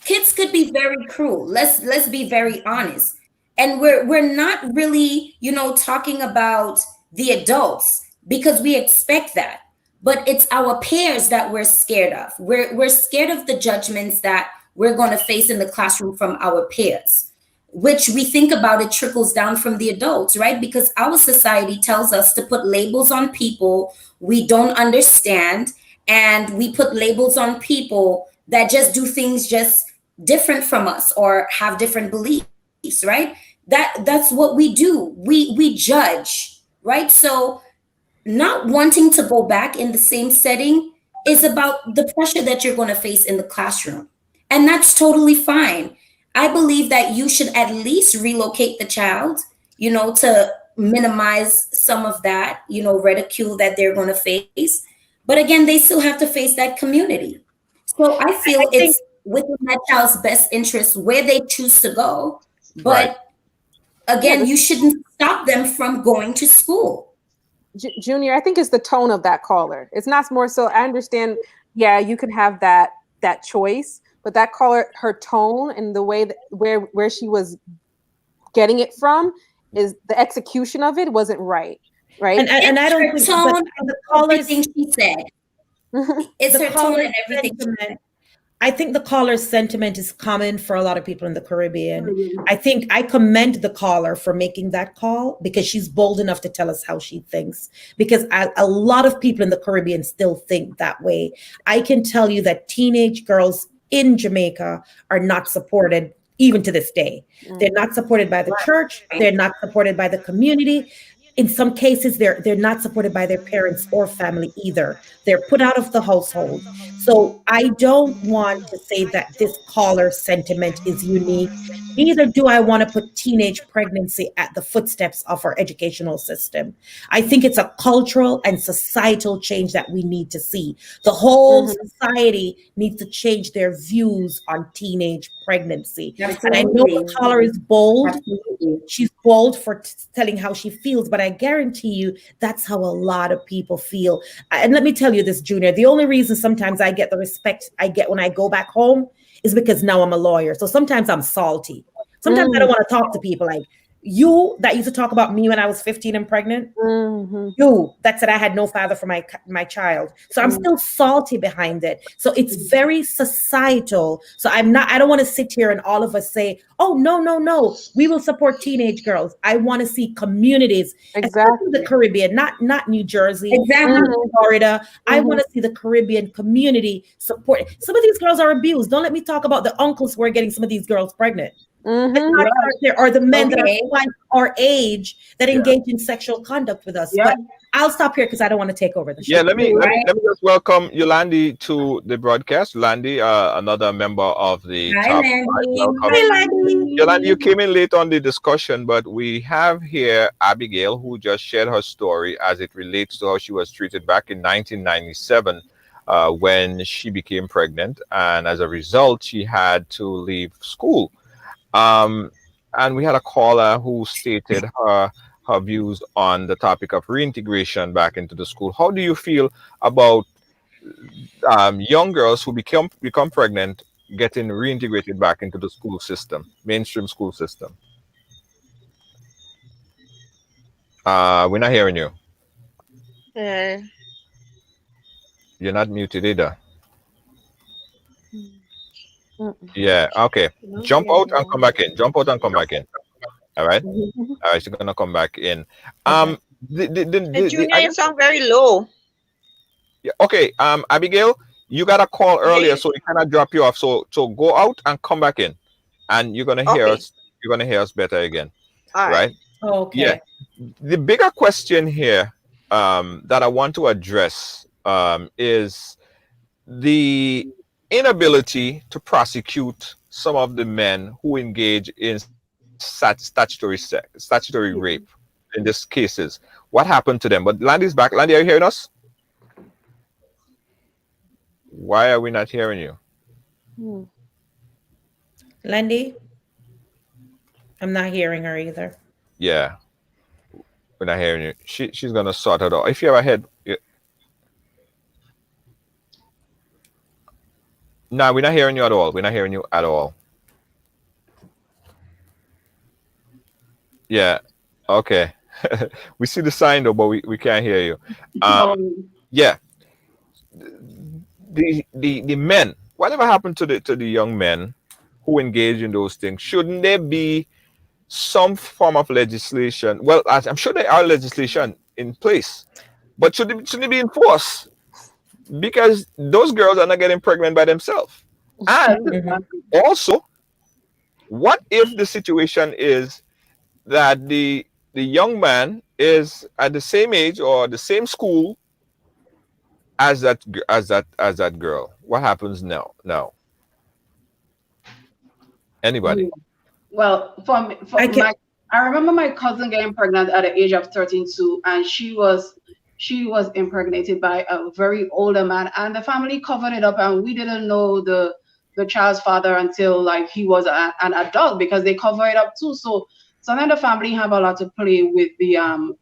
Kids could be very cruel. Let's be very honest. And we're not really, talking about the adults, because we expect that. But it's our peers that we're scared of. We're scared of the judgments that we're going to face in the classroom from our peers, which we think about it trickles down from the adults, right? Because our society tells us to put labels on people we don't understand and we put labels on people that just do things just different from us or have different beliefs, right? That's what we do. We judge, right? So not wanting to go back in the same setting is about the pressure that you're going to face in the classroom. And that's totally fine. I believe that you should at least relocate the child, to minimize some of that, ridicule that they're going to face. But again, they still have to face that community. So I feel I think it's within that child's best interest where they choose to go. Right. But Yeah, again, you shouldn't stop them from going to school. Junior, I think it's the tone of that caller. It's not more so. I understand. Yeah, you can have that choice, but that caller, her tone and the way that where she was getting it from is the execution of it wasn't right. Right. and I It's don't her think, but tone and the callers, everything she said. It's the her tone caller's and everything she sentiment, said. I think the caller's sentiment is common for a lot of people in the Caribbean. I think I commend the caller for making that call because she's bold enough to tell us how she thinks. Because a lot of people in the Caribbean still think that way. I can tell you that teenage girls in Jamaica are not supported even to this day. They're not supported by the church. They're not supported by the community. In some cases, they're not supported by their parents or family either. They're put out of the household. So I don't want to say that this caller sentiment is unique. Neither do I want to put teenage pregnancy at the footsteps of our educational system. I think it's a cultural and societal change that we need to see. The whole society needs to change their views on teenage pregnancy. And I know the Absolutely. caller is bold. Absolutely. She's bold for telling how she feels, but I guarantee you that's how a lot of people feel. And let me tell you this, Junior, the only reason sometimes I get the respect I get when I go back home is because now I'm a lawyer. So sometimes I'm salty. Sometimes I don't want to talk to people like you that used to talk about me when I was 15 and pregnant. You that said I had no father for my child. So I'm still salty behind it. So it's very societal. So I don't want to sit here and all of us say, oh, no, we will support teenage girls. I want to see communities, especially the Caribbean, not New Jersey, Exactly. not Florida. I want to see the Caribbean community support. Some of these girls are abused. Don't let me talk about the uncles who are getting some of these girls pregnant. There are the men that Okay. are twice our age that Yeah. engage in sexual conduct with us. Yeah. But I'll stop here because I don't want to take over the show. Yeah, let me Right. just welcome Yolandi to the broadcast. Yolandi, another member of the Hi, top five. Landy. Welcome. Hey, Landy. Yolandi, you came in late on the discussion, but we have here Abigail who just shared her story as it relates to how she was treated back in 1997 when she became pregnant, and as a result, she had to leave school. Um, and we had a caller who stated her views on the topic of reintegration back into the school. How do you feel about young girls who become pregnant getting reintegrated back into the school system, mainstream school system? We're not hearing you. Uh, You're not muted either. Yeah. Okay. Jump out and come back in. Jump out and come back in. All right. All right. She's gonna come back in. Okay. Junior, I you guess, sound very low. yeah, okay. Abigail, you got a call earlier, Yeah. so we cannot drop you off. So go out and come back in, and you're gonna hear Okay. us. You're gonna hear us better again, All right. right? Yeah. Okay. The bigger question here, that I want to address, is the inability to prosecute some of the men who engage in statutory rape in these cases. What happened to them? But Landy's back. Landy, are you hearing us? Why are we not hearing you? Landy? I'm not hearing her either. Yeah, we're not hearing you. She's gonna sort it out. If you ever head, yeah. No, we're not hearing you at all. We're not hearing you at all. Yeah. Okay. We see the sign though, but we can't hear you. Yeah. The men. Whatever happened to the young men who engage in those things? Shouldn't there be some form of legislation? Well, I'm sure there are legislation in place, but should it be enforced? because those girls are not getting pregnant by themselves. And also, what if the situation is that the young man is at the same age or the same school as that girl? What happens now? Now, anybody? Well, I for can. my, I remember my cousin getting pregnant at the age of 13 too, and she was impregnated by a very older man, and the family covered it up, and we didn't know the child's father until like he was an adult because they cover it up too. So sometimes the family have a lot to play with the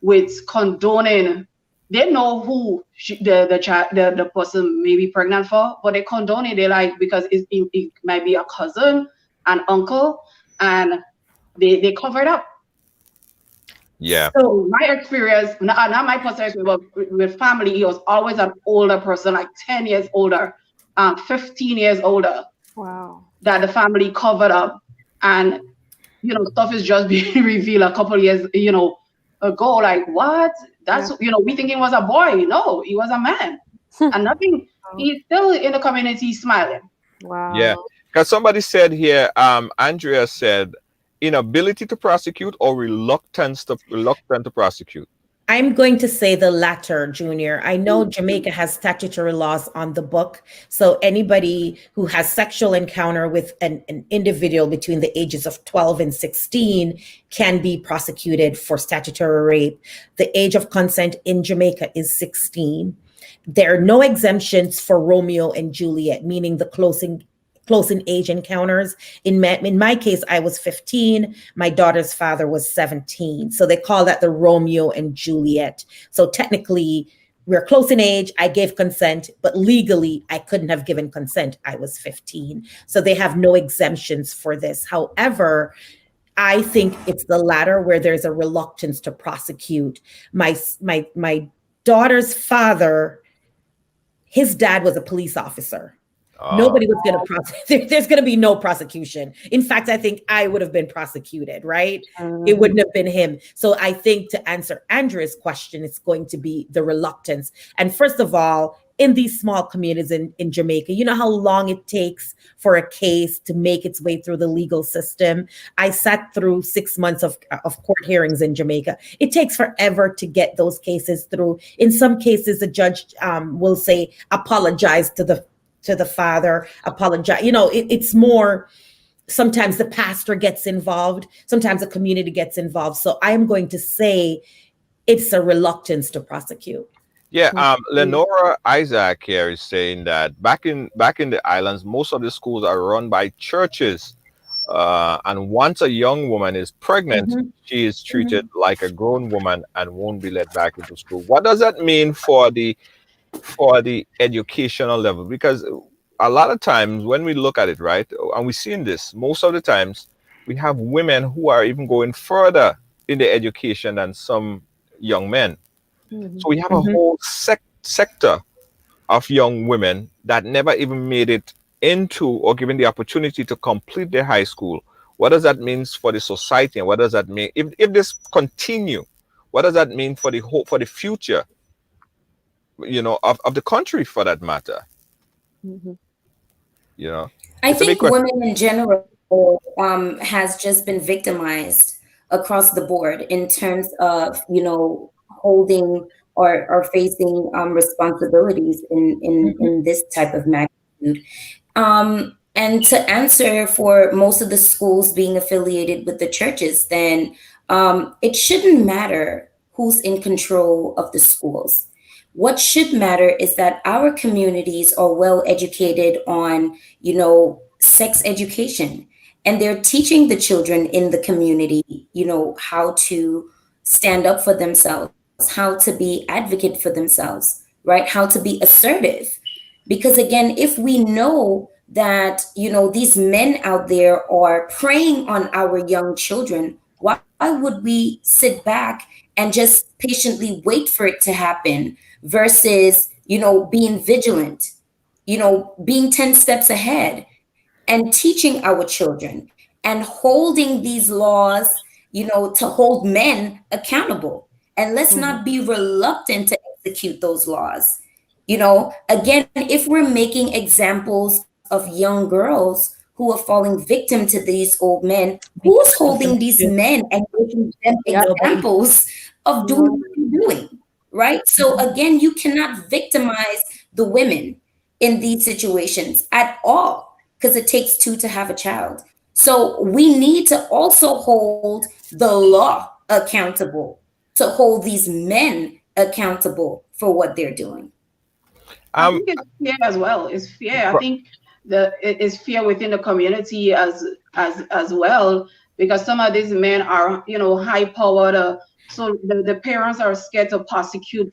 with condoning. They know who the child the person may be pregnant for, but they condone it. They like because it might be a cousin, an uncle, and they cover it up. Yeah, So In my experience, not my personal experience, but with family, he was always an older person, like 10 years older, 15 years older, Wow. that the family covered up. And stuff is just being revealed a couple years, ago. Like, what? That's, Yeah. we thinking it was a boy. No, he was a man. And nothing, he's still in the community smiling. yeah. Wow. Because somebody said here, Andrea said, inability to prosecute or reluctant to prosecute. I'm going to say the latter, Junior. I know Jamaica has statutory laws on the book. So anybody who has sexual encounter with an individual between the ages of 12 and 16 can be prosecuted for statutory rape. The age of consent in Jamaica is 16. There are no exemptions for Romeo and Juliet, meaning the close in age encounters. In my case, I was 15. My daughter's father was 17. So they call that the Romeo and Juliet. So technically, we're close in age. I gave consent, but legally, I couldn't have given consent. I was 15. So they have no exemptions for this. However, I think it's the latter where there's a reluctance to prosecute. My daughter's father, his dad was a police officer. Oh, Nobody was going to prosecute. There's going to be no prosecution. In fact, I think I would have been prosecuted, right? It wouldn't have been him. So I think to answer Andrea's question, it's going to be the reluctance. And first of all, in these small communities in Jamaica, you know how long it takes for a case to make its way through the legal system. I sat through 6 months of court hearings in Jamaica. It takes forever to get those cases through. In some cases, the judge will say, apologize to the father, apologize. It's more, sometimes the pastor gets involved, sometimes the community gets involved. So I am going to say it's a reluctance to prosecute. yeah. Lenora Isaac here is saying that back in the islands, most of the schools are run by churches. And once a young woman is pregnant, Mhm. she is treated like a grown woman and won't be let back into school. What does that mean for the educational level? Because a lot of times when we look at it, right, and we see in this, most of the times we have women who are even going further in their education than some young men. So we have a Mhm. whole sector of young women that never even made it into or given the opportunity to complete their high school. What does that mean for the society, and what does that mean if this continue? What does that mean for the hope for the future, of the country for that matter? You know, I it's a big think question. women in general has just been victimized across the board in terms of holding or facing responsibilities Mhm. in this type of magnitude. And to answer for most of the schools being affiliated with the churches, then it shouldn't matter who's in control of the schools. What should matter is that our communities are well educated on, sex education, and they're teaching the children in the community, how to stand up for themselves, how to be advocate for themselves, right? How to be assertive. Because again, if we know that, these men out there are preying on our young children, why would we sit back and just patiently wait for it to happen versus, being vigilant, being 10 steps ahead and teaching our children and holding these laws, to hold men accountable. And let's not be reluctant to execute those laws. Again, if we're making examples of young girls who are falling victim to these old men, who's Because of the holding these media. men and making them Yep. Nobody. examples of doing what they're doing? Right? So again, you cannot victimize the women in these situations at all because it takes two to have a child. So we need to also hold the law accountable, to hold these men accountable for what they're doing. I Um, think it's fair as well. It's fair. I but- think it is fair within the community as well, because some of these men are, high powered. So the parents are scared to prosecute.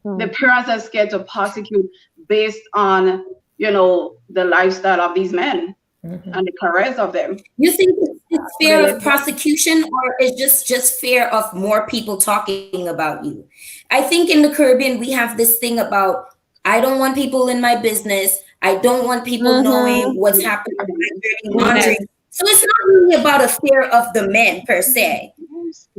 The parents are scared to prosecute based on, the lifestyle of these men and the careers of them. You think it's So they fear let of them. prosecution, or is just fear of more people talking about you? I think in the Caribbean we have this thing about, I don't want people in my business. I don't want people knowing what's happening in my dirty laundry. Yes. So it's not really about a fear of the men per se.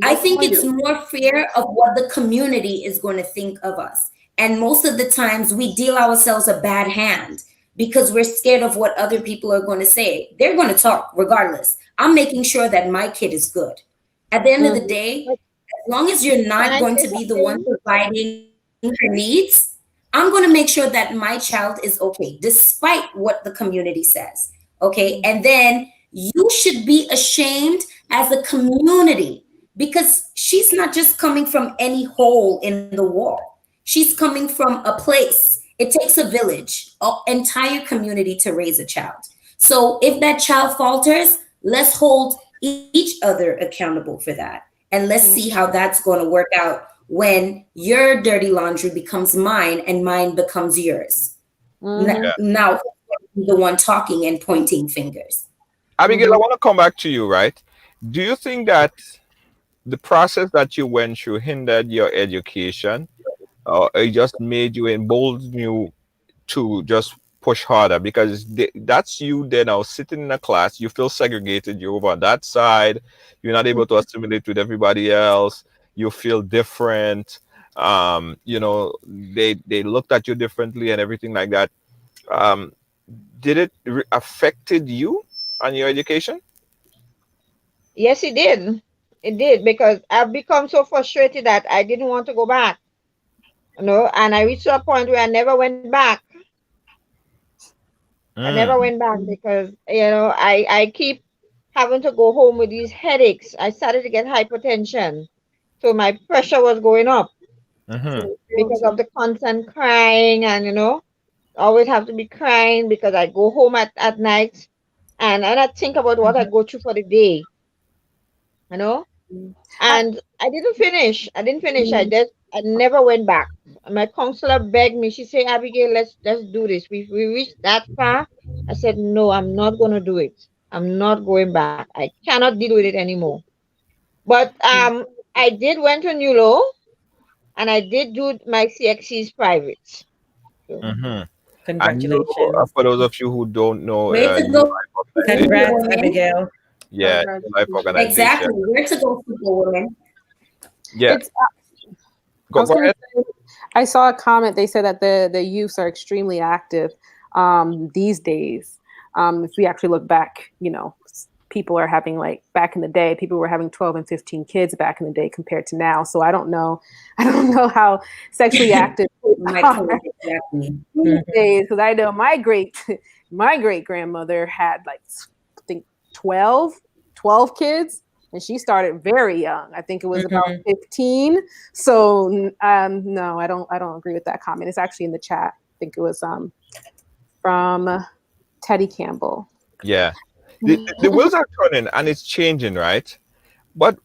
I Good think for it's you. more fear of what the community is going to think of us. And most of the times we deal ourselves a bad hand because we're scared of what other people are going to say. They're going to talk regardless. I'm making sure that my kid is good. At the end of the day, as long as you're Can not I going say to be the one something? providing her needs, I'm going to make sure that my child is okay, despite what the community says. Okay. And then you should be ashamed as a community, because she's not just coming from any hole in the wall. She's coming from a place. It takes a village, an entire community to raise a child. So if that child falters, let's hold each other accountable for that. And let's see how that's going to work out when your dirty laundry becomes mine and mine becomes yours. yeah. Now, who's the one talking and pointing fingers? Abigail, I want to come back to you, right? Do you think that the process that you went through hindered your education, or it just made you embolden you to just push harder? Because that's you there now sitting in a class, you feel segregated, you're over on that side, you're not able to assimilate with everybody else, you feel different. They looked at you differently and everything like that. Um, did it affected you and your education? Yes, it did. It did, because I've become so frustrated that I didn't want to go back. And I reached a point where I never went back. I never Mm, went back because I keep having to go home with these headaches. I started to get hypertension, so my pressure was going up mm-hmm, because of the constant crying, and always have to be crying because I go home at night, and I think about what I go through for the day, you know. I, And I didn't finish. I didn't finish. I never went back. My counselor begged me. She said, Abigail, let's do this. We reached that far. I said, no, I'm not gonna do it. I'm not going back. I cannot deal with it anymore. But I did went to New Law, and I did do my CXCs private. So, mm-hmm. And you, Congratulations. for those of you who don't know, Way to New go, Life super Organization, Congrats, women. Abigail. yeah, New Life Exactly. Organization, Where to go, super women. yeah. it's. I Go was going to ahead. say, I saw a comment. They said that the youths are extremely active these days. If we actually look back, people are having, like, back in the day, people were having 12 and 15 kids back in the day compared to now. So I don't know. I don't know how sexually active kids My are correct, exactly. these days, because I know my great grandmother had, like, I think 12 kids, and she started very young. I think it was about 15. So no, I don't agree with that comment. It's actually in the chat. I think it was from Teddy Campbell. Yeah, the wheels are turning and it's changing, right? But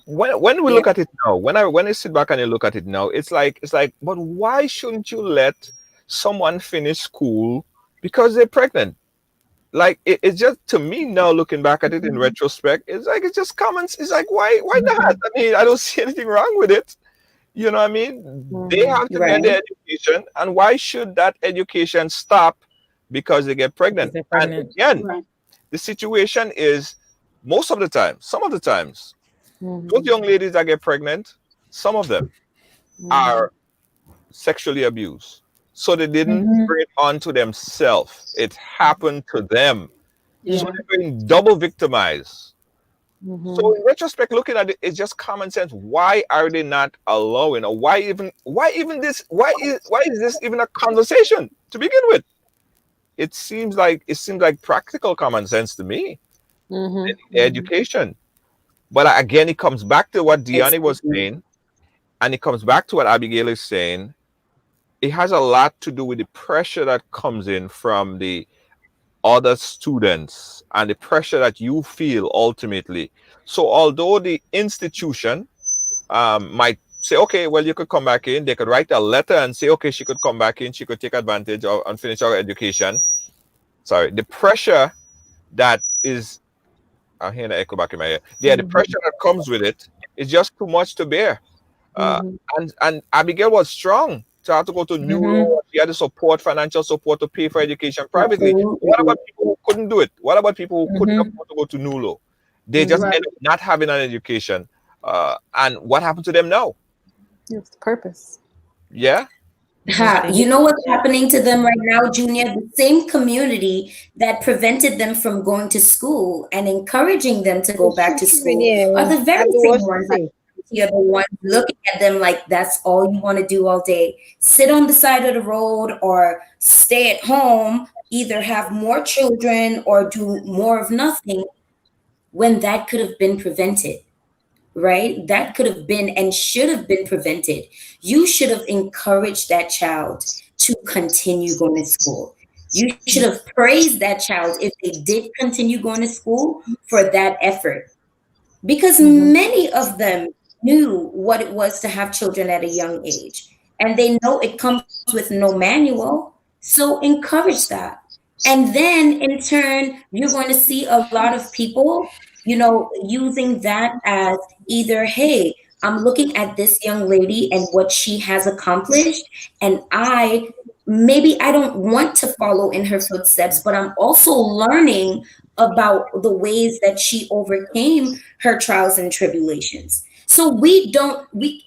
when we Yeah. look at it now, when I sit back and I look at it now, it's like, but why shouldn't you let someone finish school because they're pregnant? Like it's just, to me now, looking back at it in retrospect, it's just common. It's like, why not? I mean, I don't see anything wrong with it. You know what I mean? They have to get Right. their education, and why should that education stop because they get Because pregnant? they're And pregnant. again, Right. the situation is, most of the time, some of the times, those young ladies that get pregnant, some of them are sexually abused. So they didn't Mm-hmm. bring it onto themselves. It happened to them. So Yeah. they're being double victimized. So Mhm. in retrospect, looking at it, it's just common sense. Why are they not allowing, or why even this? Why is this even a conversation to begin with? It seems like practical common sense to me. Mhm. Mhm. Education. But again, it comes back to what Deani was Exactly. saying, and it comes back to what Abigail is saying. It has a lot to do with the pressure that comes in from the other students and the pressure that you feel ultimately. So, although the institution might say, okay, well, you could come back in, they could write a letter and say, okay, she could come back in, she could take advantage of and finish her education. Sorry, the pressure that is, I'm hearing the echo back in my ear. Yeah, the Mhm. pressure that comes with it is just too much to bear. Uh, Mhm. and Abigail was strong to have to go to Mm-hmm. neuro. She had the support, financial support to pay for education privately. What Absolutely. about people who couldn't do it? What about people who couldn't Mm-hmm. afford to go to NULO? They just Mhm. Right. end up not having an education. And what happened to them now? It's the purpose. Yeah, Yes, Ha, they you did. know what's happening to them right now, Junior? The same community that prevented them from going to school and encouraging them to go It's back true, to true, school are Renee. the very And the same worst ones that thing. are the ones looking at them like that's all you want to do all day. Sit on the side of the road or stay at home, either have more children or do more of nothing when that could have been prevented, right? That could have been and should have been prevented. You should have encouraged that child to continue going to school. You should have praised that child if they did continue going to school for that effort. Because Mhm. many of them knew what it was to have children at a young age. And they know it comes with no manual. So encourage that. And then in turn, you're going to see a lot of people, using that as either, hey, I'm looking at this young lady and what she has accomplished, and maybe I don't want to follow in her footsteps, but I'm also learning about the ways that she overcame her trials and tribulations. So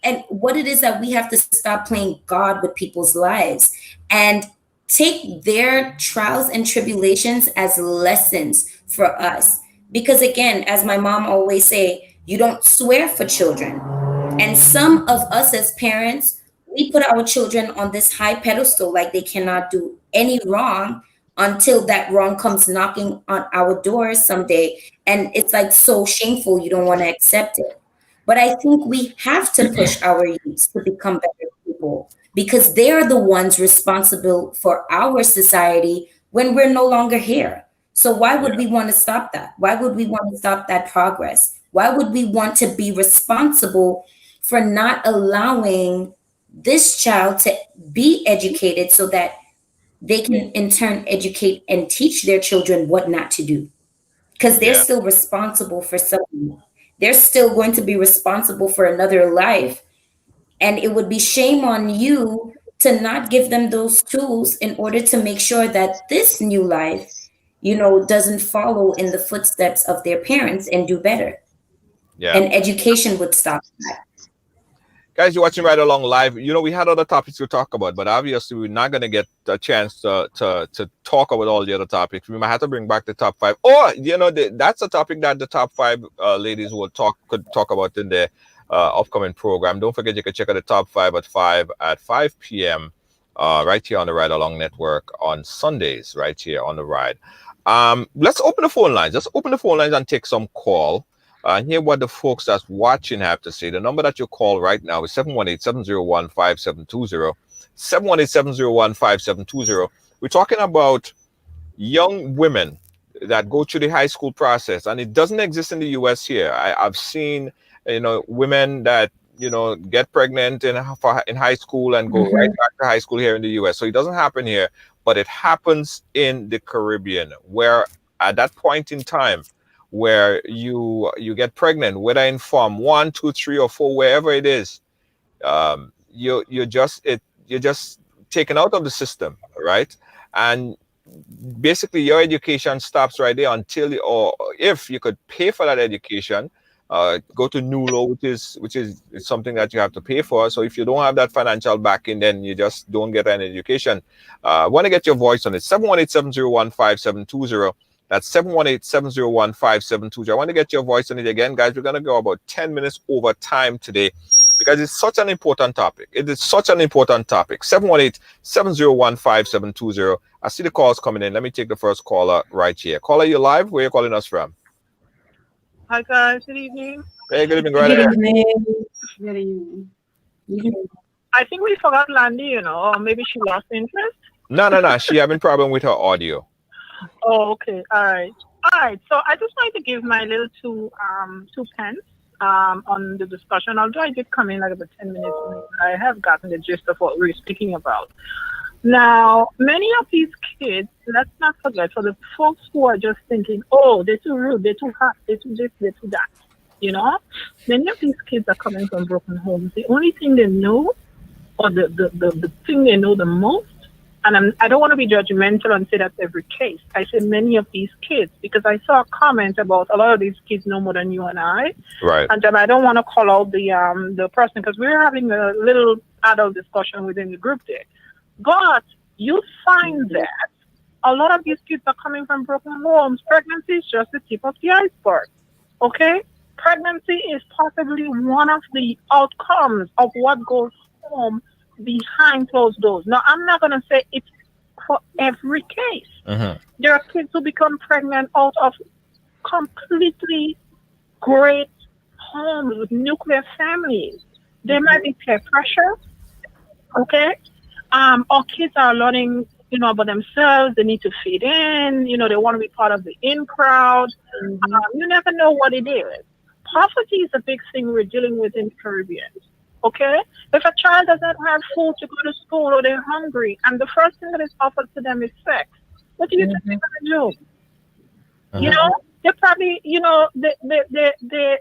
and what it is that we have to stop playing God with people's lives and take their trials and tribulations as lessons for us. Because again, as my mom always say, you don't swear for children. And some of us as parents, we put our children on this high pedestal like they cannot do any wrong until that wrong comes knocking on our doors someday. And it's like so shameful, you don't want to accept it. But I think we have to push our youths to become better people because they're the ones responsible for our society when we're no longer here. So why yeah, would we want to stop that? Why would we want to stop that progress? Why would we want to be responsible for not allowing this child to be educated so that they can in turn educate and teach their children what not to do? Because they're yeah, still responsible for something. They're still going to be responsible for another life. And it would be shame on you to not give them those tools in order to make sure that this new life, doesn't follow in the footsteps of their parents and do better. yeah. And education would stop that. Guys, you're watching Right Along Live. We had other topics to talk about, but obviously we're not going to get a chance to talk about all the other topics. We might have to bring back the top five. Or, that's a topic that the top five ladies could talk about in their upcoming program. Don't forget, you can check out the top five at 5 p.m. Right here on the Ride Along Network on Sundays, right here on the Ride. Let's open the phone lines. Let's open the phone lines and take some call and hear what the folks that's watching have to say. The number that you call right now is 718-701-5720. 718-701-5720. We're talking about young women that go through the high school process, and it doesn't exist in the US here. I've seen, women that, get pregnant in high school and go right Mm-hmm. back to high school here in the US. So it doesn't happen here, but it happens in the Caribbean, where at that point in time where you get pregnant, whether in form one, two, three, or four, wherever it is, you're just taken out of the system, right? And basically your education stops right there until or if you could pay for that education, go to Nulo, which is something that you have to pay for. So if you don't have that financial backing, then you just don't get an education. I want to get your voice on it. 718-701-5720. That's 718-701-5720. I want to get your voice on it again, guys. We're going to go about 10 minutes over time today because it's such an important topic. It is such an important topic. 718-701-5720. I see the calls coming in. Let me take the first caller right here. Caller, you live? Where are you calling us from? Hi guys, good evening. Hey, good evening. Go right Good ahead. evening. Good evening. I think we forgot Landy, or maybe she lost interest. No. She having problem with her audio. Oh, okay. All right. So I just wanted to give my little two pence on the discussion. Although I did come in like about 10 minutes late, I have gotten the gist of what we're speaking about. Now, many of these kids, let's not forget, for the folks who are just thinking, oh, they're too rude, they're too hot, they're too this, they're too that. Many of these kids are coming from broken homes. The only thing they know, or the thing they know the most, and I don't want to be judgmental and say that's every case. I say many of these kids, because I saw a comment about a lot of these kids know more than you and I. Right. And I don't want to call out the person, because we're having a little adult discussion within the group there. But you find that a lot of these kids are coming from broken homes. Pregnancy is just the tip of the iceberg. Okay? Pregnancy is possibly one of the outcomes of what goes on behind closed doors. Now, I'm not going to say it's for every case. Mm-hmm. There are kids who become pregnant out of completely great homes with nuclear families. There might be peer pressure. Okay? Our kids are learning, about themselves. They need to fit in. They want to be part of the in crowd. You never know what it is. Poverty is a big thing we're dealing with in the Caribbean. Okay? If a child doesn't have food to go to school or they're hungry and the first thing that is offered to them is sex, what do you think they're going to do? They probably,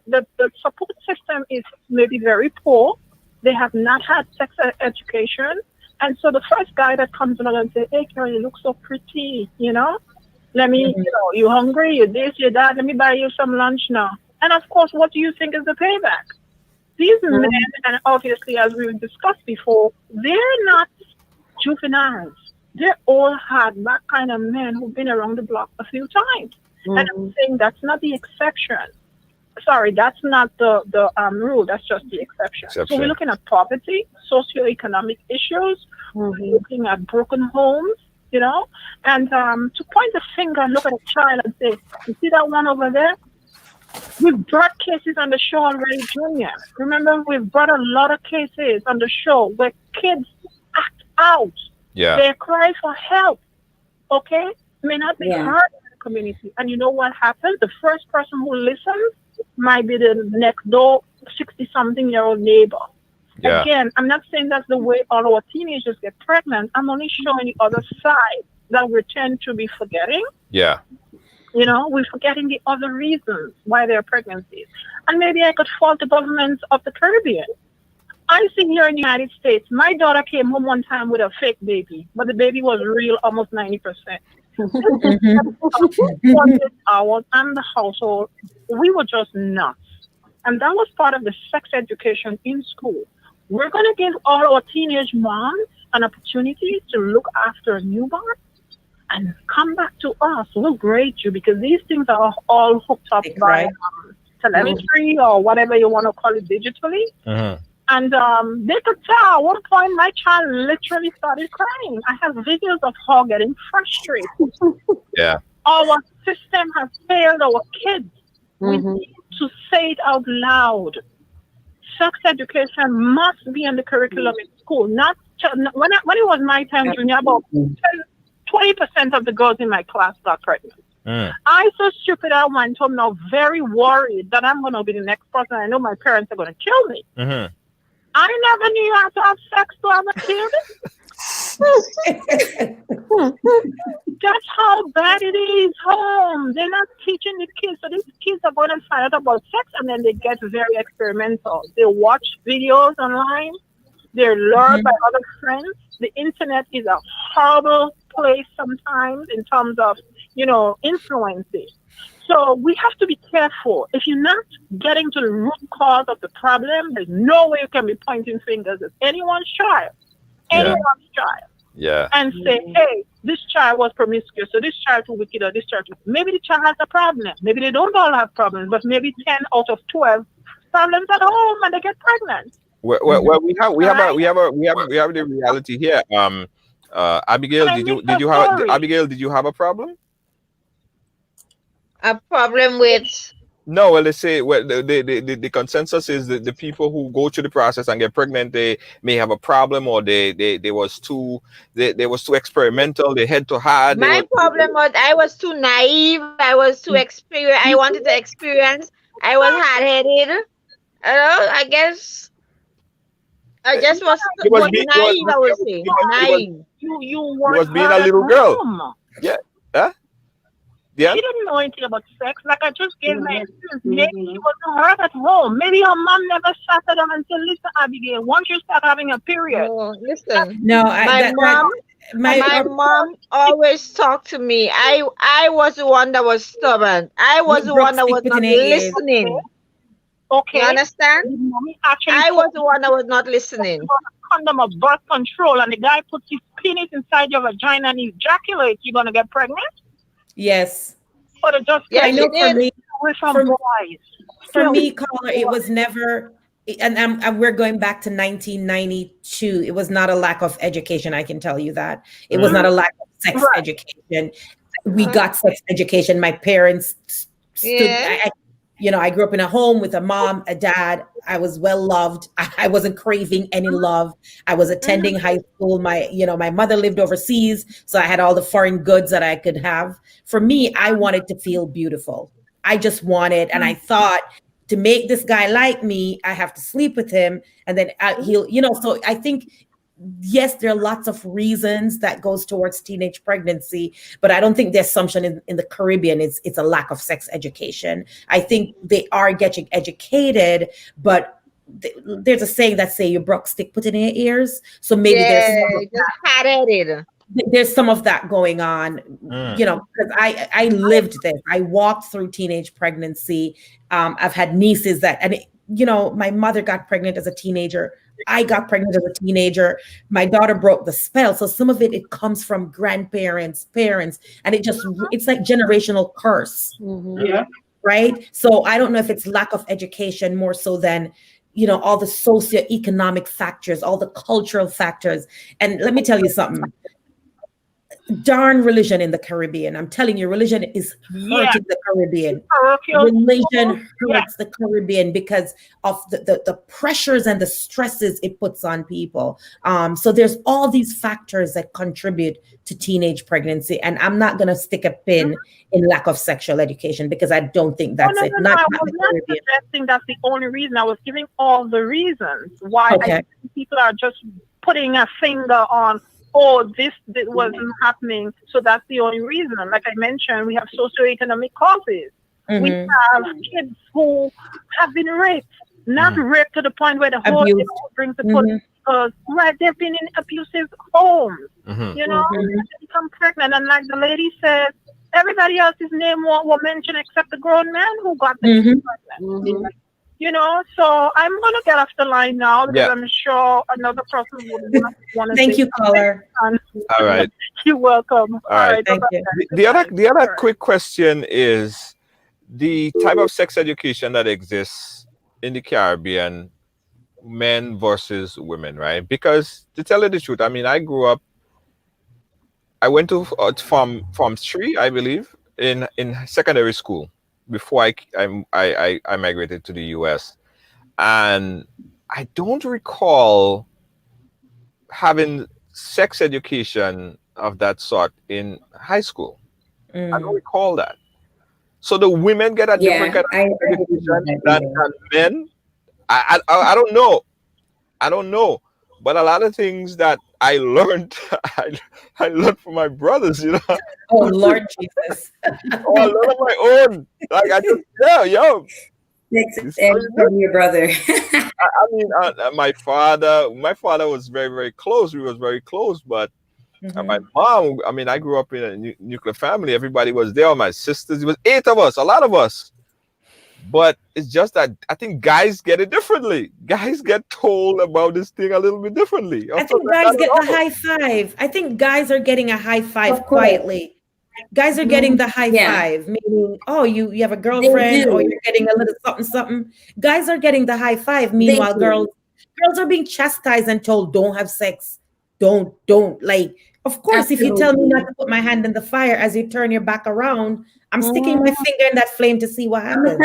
the support system is maybe very poor. They have not had sex education. And so the first guy that comes along and says, hey, Carol, you look so pretty, let me, you hungry, you this, you that, let me buy you some lunch now. And of course, what do you think is the payback? These men, and obviously, as we discussed before, they're not juveniles. They all had that kind of men who've been around the block a few times. And I'm saying that's not the exception. Sorry, that's not the rule. That's just the exception. So we're looking at poverty, socioeconomic issues. We're looking at broken homes, and to point the finger and look at a child and say, you see that one over there? We've brought cases on the show already, Junior. Remember, we've brought a lot of cases on the show where kids act out. Yeah. They cry for help. Okay? May not be heard in the community. And you know what happens? The first person who listens might be the next door 60-something-year-old neighbor. Yeah. Again, I'm not saying that's the way all our teenagers get pregnant. I'm only showing the other side that we tend to be forgetting. Yeah. We're forgetting the other reasons why there are pregnancies. And maybe I could fault the governments of the Caribbean. I see here in the United States, my daughter came home one time with a fake baby, but the baby was real almost 90%. Hours and the household, we were just nuts. And that was part of the sex education in school. We're going to give all our teenage moms an opportunity to look after a newborn and come back to us. We'll grade you because these things are all hooked up by telemetry or whatever you want to call it digitally. And they could tell at one point my child literally started crying. I have videos of her getting frustrated. Yeah. Our system has failed our kids. We need to say it out loud. Sex education must be in the curriculum in school. Not when it was my time, Junior, about 20% of the girls in my class got pregnant. I so stupid I went home now very worried that I'm going to be the next person. I know my parents are going to kill me. I never knew you had to have sex to have a kid. That's how bad it is home. They're not teaching the kids. So these kids are going to find out about sex and then they get very experimental. They watch videos online. They're lured by other friends. The internet is a horrible place sometimes in terms of, influencing. So we have to be careful. If you're not getting to the root cause of the problem, there's no way you can be pointing fingers at anyone's child, anyone's child, and say, hey, this child was promiscuous, so this child too wicked, or this child too. Maybe the child has a problem. Maybe they don't all have problems, but maybe 10 out of 12 problems at home, and they get pregnant. Well, we have the reality here. Abigail, did you have a problem? A problem with No, well, they say the consensus is that the people who go through the process and get pregnant, they may have a problem, or they was too experimental. They had too hard. my problem was I was too naive. I was too experience. I wanted to experience. I was hard headed. I guess I just was naive. I would say naive. You was being a little girl. Yeah. Huh? Yeah. She didn't know anything about sex. Like I just gave my experience. Maybe she wasn't hurt at home. Maybe her mom never sat her down and said, "Listen, Abigail, once you start having a period." No, listen. No, my mom always talked to me. I was the one that was stubborn. I was the one that was not listening. Okay. You understand? I was the one that was not listening. Condom of birth control, and the guy puts his penis inside your vagina and he ejaculates. You're gonna get pregnant? Yes. But it just I know for me, caller, it was never, and we're going back to 1992. It was not a lack of education. I can tell you that it was not a lack of sex education. We got sex education. My parents stood. I grew up in a home with a mom, a dad. I was well loved. I wasn't craving any love. I was attending high school. My mother lived overseas, so I had all the foreign goods that I could have. For me, I wanted to feel beautiful. I just wanted, and I thought, to make this guy like me, I have to sleep with him, and then he'll, so I think, yes, there are lots of reasons that goes towards teenage pregnancy, but I don't think the assumption in the Caribbean is it's a lack of sex education. I think they are getting educated, but there's a saying that say you broke stick put in your ears. So maybe there's some of that going on, because I lived this. I walked through teenage pregnancy. I've had nieces my mother got pregnant as a teenager. I got pregnant as a teenager. My daughter broke the spell. So some of it comes from grandparents, parents, and it's like generational curse. Yeah. Right. So I don't know if it's lack of education more so than, all the socioeconomic factors, all the cultural factors. And let me tell you something. Darn religion in the Caribbean. I'm telling you, religion is hurting the Caribbean. Religion hurts the Caribbean because of the pressures and the stresses it puts on people. So there's all these factors that contribute to teenage pregnancy. And I'm not going to stick a pin in lack of sexual education because I don't think that's it. I was not suggesting that's the only reason. I was giving all the reasons why I think people are just putting a finger on, this wasn't happening, so that's the only reason. Like I mentioned, we have socioeconomic causes. We have kids who have been raped, not raped to the point where the whole neighborhood brings the police, because they've been in abusive homes. And they become pregnant, and like the lady said, everybody else's name won't mention except the grown man who got them pregnant. So I'm going to get off the line now because I'm sure another person would want to Thank you, caller. All right. You're welcome. All right. Thank you. The other quick question is the type of sex education that exists in the Caribbean, men versus women, right? Because to tell you the truth, I mean, I went to Farm 3, I believe, in secondary school before I migrated to the US, and I don't recall having sex education of that sort in high school. I don't recall that. So the women get a different kind of education than men. I don't know. I don't know. But a lot of things that I learned, I learned from my brothers, Oh, Lord Jesus. I learned on my own. Like I just, from your brother. I mean, my father was very, very close. We was very close, but And my mom, I mean, I grew up in a nuclear family. Everybody was there. My sisters, it was 8 of us, a lot of us. But it's just that I think guys get it differently. Guys get told about this thing a little bit differently. I think guys get the high five. I think guys are getting a high five quietly. Guys are getting the high five, meaning, oh, you have a girlfriend, or you're getting a little something, something. Guys are getting the high five. Meanwhile, girls are being chastised and told, don't have sex. Don't. Like, of course, if you tell me not to put my hand in the fire as you turn your back around, I'm sticking my finger in that flame to see what happens.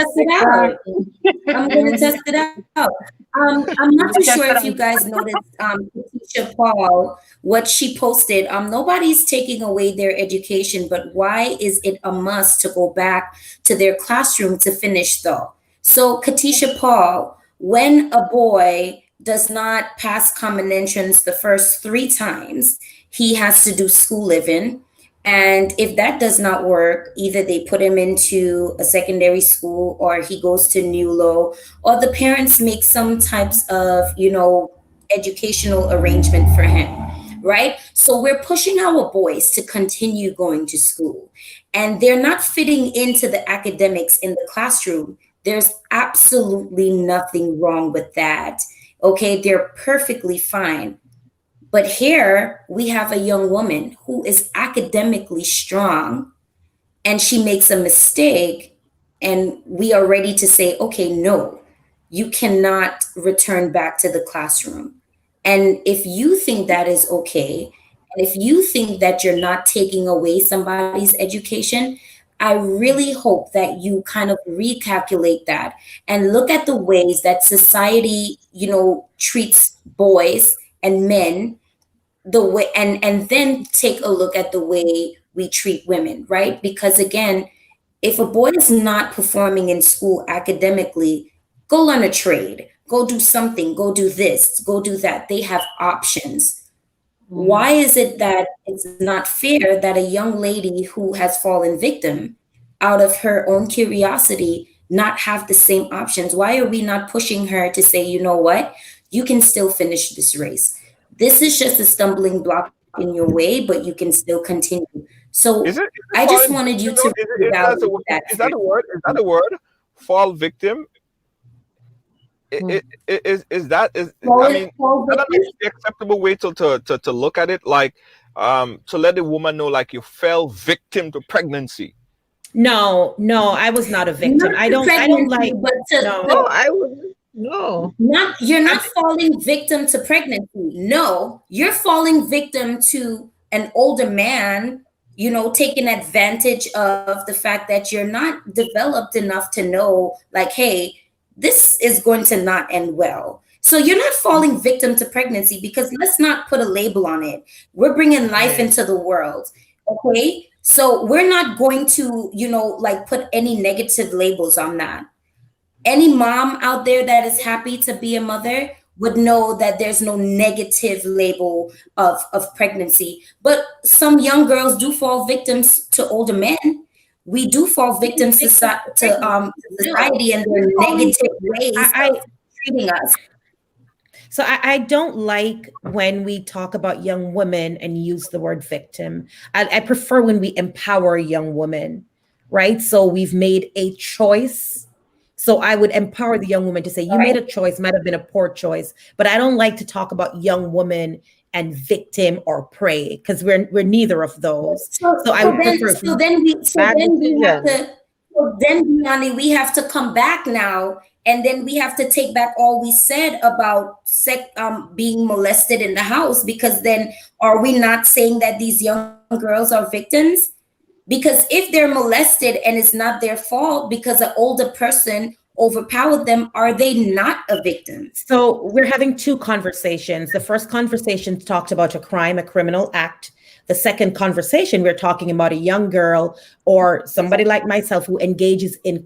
I'm gonna test it out. I'm not too sure if you guys noticed Katisha Paul, what she posted. Nobody's taking away their education, but why is it a must to go back to their classroom to finish though? So Katisha Paul, when a boy does not pass common entrance the first 3 times, he has to do school living. And if that does not work, either they put him into a secondary school or he goes to NULO, or the parents make some types of, educational arrangement for him, right? So we're pushing our boys to continue going to school, and they're not fitting into the academics in the classroom. There's absolutely nothing wrong with that. Okay, they're perfectly fine. But here we have a young woman who is academically strong, and she makes a mistake, and we are ready to say, okay, no, you cannot return back to the classroom. And if you think that is okay, and if you think that you're not taking away somebody's education, I really hope that you kind of recalculate that and look at the ways that society, treats boys and men, the way, and then take a look at the way we treat women, right? Because again, if a boy is not performing in school academically, go learn a trade, go do something, go do this, go do that. They have options. Why is it that it's not fair that a young lady who has fallen victim out of her own curiosity not have the same options? Why are we not pushing her to say, you know what, you can still finish this race? This is just a stumbling block in your way, but you can still continue. So I just wanted you to is that a word? Is that a word? Fall victim? Is that an acceptable way to look at it? Like to let the woman know, like, you fell victim to pregnancy. No, I was not a victim. I don't like. I wouldn't. No. You're not falling victim to pregnancy. No, you're falling victim to an older man, taking advantage of the fact that you're not developed enough to know, like, hey, this is going to not end well. So you're not falling victim to pregnancy, because let's not put a label on it. We're bringing life into the world. Okay. So we're not going to, put any negative labels on that. Any mom out there that is happy to be a mother would know that there's no negative label of pregnancy. But some young girls do fall victims to older men. We do fall victims to society and their negative ways of treating us. So I don't like when we talk about young women and use the word victim. I prefer when we empower young women, right? So we've made a choice. So I would empower the young woman to say, you made a choice, might have been a poor choice, but I don't like to talk about young women and victim or prey, because we're neither of those. Then we have to come back now, and then we have to take back all we said about being molested in the house, because then are we not saying that these young girls are victims? Because if they're molested and it's not their fault because an older person overpowered them, are they not a victim? So we're having 2 conversations. The first conversation talked about a crime, a criminal act. The second conversation, we're talking about a young girl or somebody like myself who engages in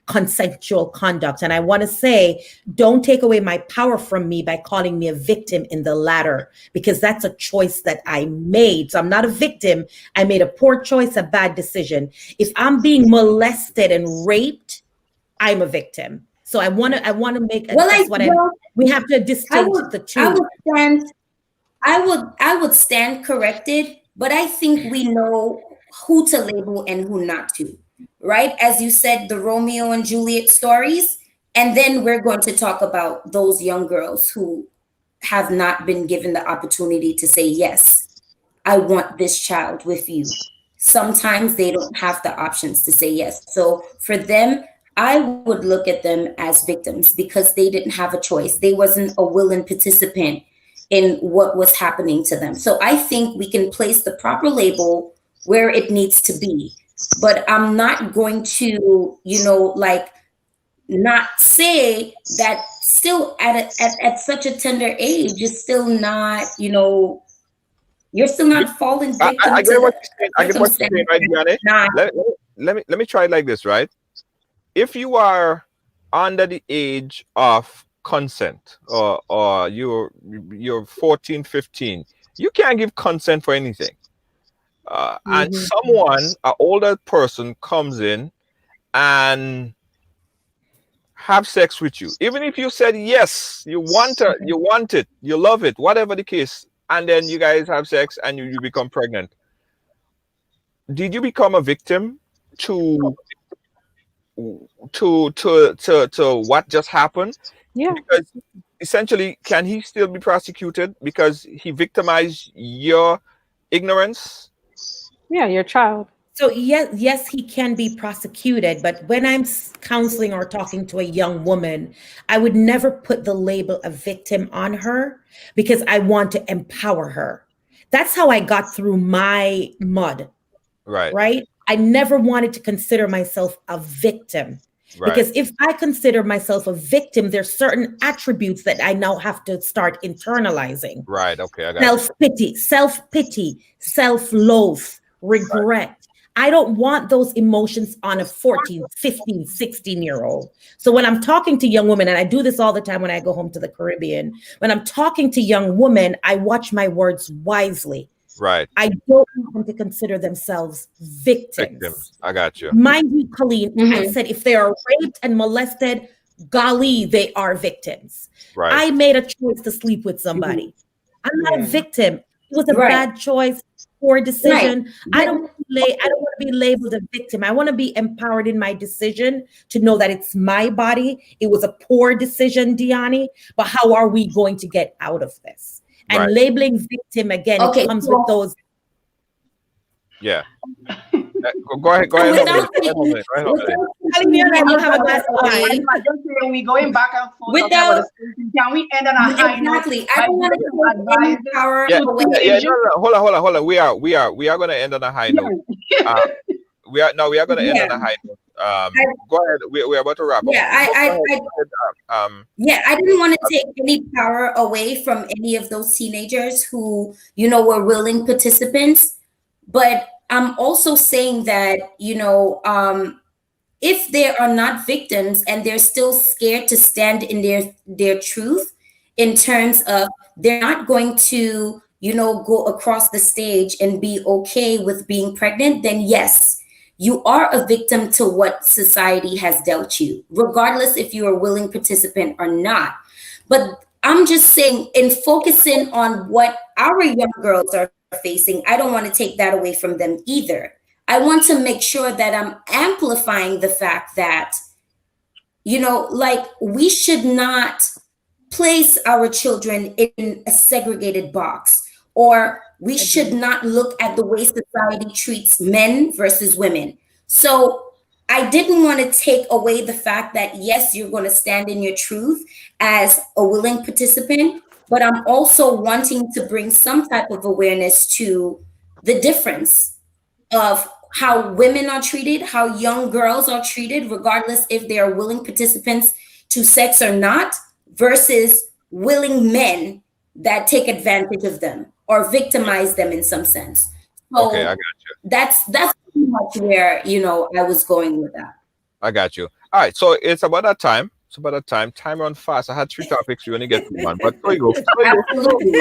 consensual conduct. And I want to say, don't take away my power from me by calling me a victim in the latter, because that's a choice that I made. So I'm not a victim. I made a poor choice, a bad decision. If I'm being molested and raped, I'm a victim. So I want to make we have to distinguish the two. I would stand corrected, but I think we know who to label and who not to, right? As you said, the Romeo and Juliet stories, and then we're going to talk about those young girls who have not been given the opportunity to say yes. I want this child with you. Sometimes they don't have the options to say yes. So for them, I would look at them as victims because they didn't have a choice. They wasn't a willing participant in what was happening to them. So I think we can place the proper label where it needs to be. But I'm not going to, like not say that still at such a tender age, it's still not, you're still not falling I victim to get what the you're saying. I get what you're saying, right, Gianni? not. Let me try it like this, right? If you are under the age of consent, or you're 14, 15, you can't give consent for anything. And someone, an older person, comes in and have sex with you, even if you said yes, you want it, you love it, whatever the case, and then you guys have sex and you become pregnant. Did you become a victim to what just happened? Yeah. Because essentially, can he still be prosecuted because he victimized your ignorance? Yeah, your child. So yes, he can be prosecuted, but when I'm counseling or talking to a young woman, I would never put the label of victim on her because I want to empower her. That's how I got through my mud, Right. right? I never wanted to consider myself a victim. Right. Because if I consider myself a victim, there's certain attributes that I now have to start internalizing. Right. Okay. I got you. Self-pity, self-loath, regret. I don't want those emotions on a 14, 15, 16-year-old. So when I'm talking to young women, and I do this all the time when I go home to the Caribbean, when I'm talking to young women, I watch my words wisely. Right. I don't want them to consider themselves victims. I got you. Mind you, Colleen, I said if they are raped and molested, golly, they are victims. Right. I made a choice to sleep with somebody. I'm not a victim. It was a bad choice, poor decision. Right. I don't want to be labeled a victim. I want to be empowered in my decision to know that it's my body. It was a poor decision, Diani, but how are we going to get out of this? And labeling victim again, it comes with those. Yeah. Go ahead. Go ahead. We going back and forth. Without, can we end on a high note? exactly. I don't want to take any power away. Hold on. We are going to end on a high note. We are going to end on a high note. Go ahead. We're about to wrap up. I didn't want to take any power away from any of those teenagers who, were willing participants. But I'm also saying that, if they are not victims and they're still scared to stand in their truth in terms of they're not going to, go across the stage and be okay with being pregnant, then yes, you are a victim to what society has dealt you, regardless if you're a willing participant or not. But I'm just saying, in focusing on what our young girls are facing, I don't want to take that away from them either. I want to make sure that I'm amplifying the fact that, we should not place our children in a segregated box, or we should not look at the way society treats men versus women. So I didn't want to take away the fact that, yes, you're going to stand in your truth as a willing participant, but I'm also wanting to bring some type of awareness to the difference of how women are treated, how young girls are treated, regardless if they are willing participants to sex or not, versus willing men that take advantage of them or victimize them in some sense. So okay, I got you. That's pretty much where, I was going with that. I got you. All right, so it's about that time. Time run fast. I had 3 topics. You only get through one, but there you go. Absolutely.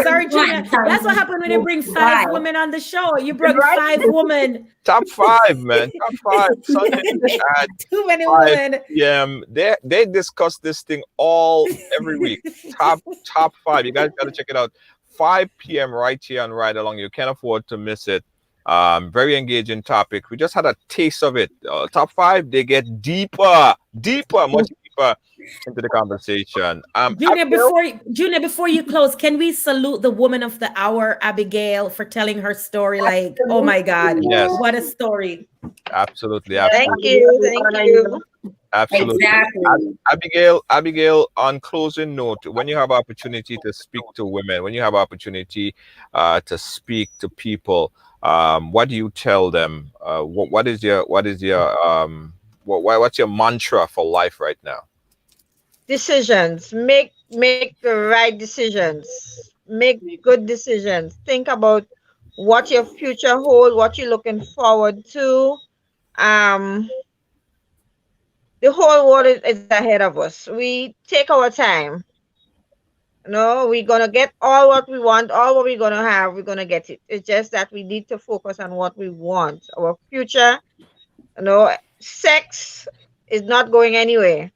Sorry, Gina. That's what happened when you bring 5 women on the show. You brought 5 women. Top 5, man. Top 5. Sunday at Too many 5 women. p.m. They discuss this thing every week. Top 5. You guys got to check it out. 5 p.m. right here on Ride Along. You can't afford to miss it. Very engaging topic. We just had a taste of it. Top 5, they get deeper, much deeper into the conversation. Abigail? Junior, before you close, can we salute the woman of the hour, Abigail, for telling her story? Like, oh my God, Yes. what a story! Absolutely. Thank you. Absolutely. Exactly. Abigail, on closing note, when you have opportunity to speak to women, when you have opportunity to speak to people, what do you tell them? What's your mantra for life right now? Decisions. Make the right decisions. Make good decisions. Think about what your future hold, what you're looking forward to. Um, the whole world is ahead of us. We take our time. No, we're gonna get all what we want, all what we're gonna have, we're gonna get it. It's just that we need to focus on what we want. Our future, sex is not going anywhere.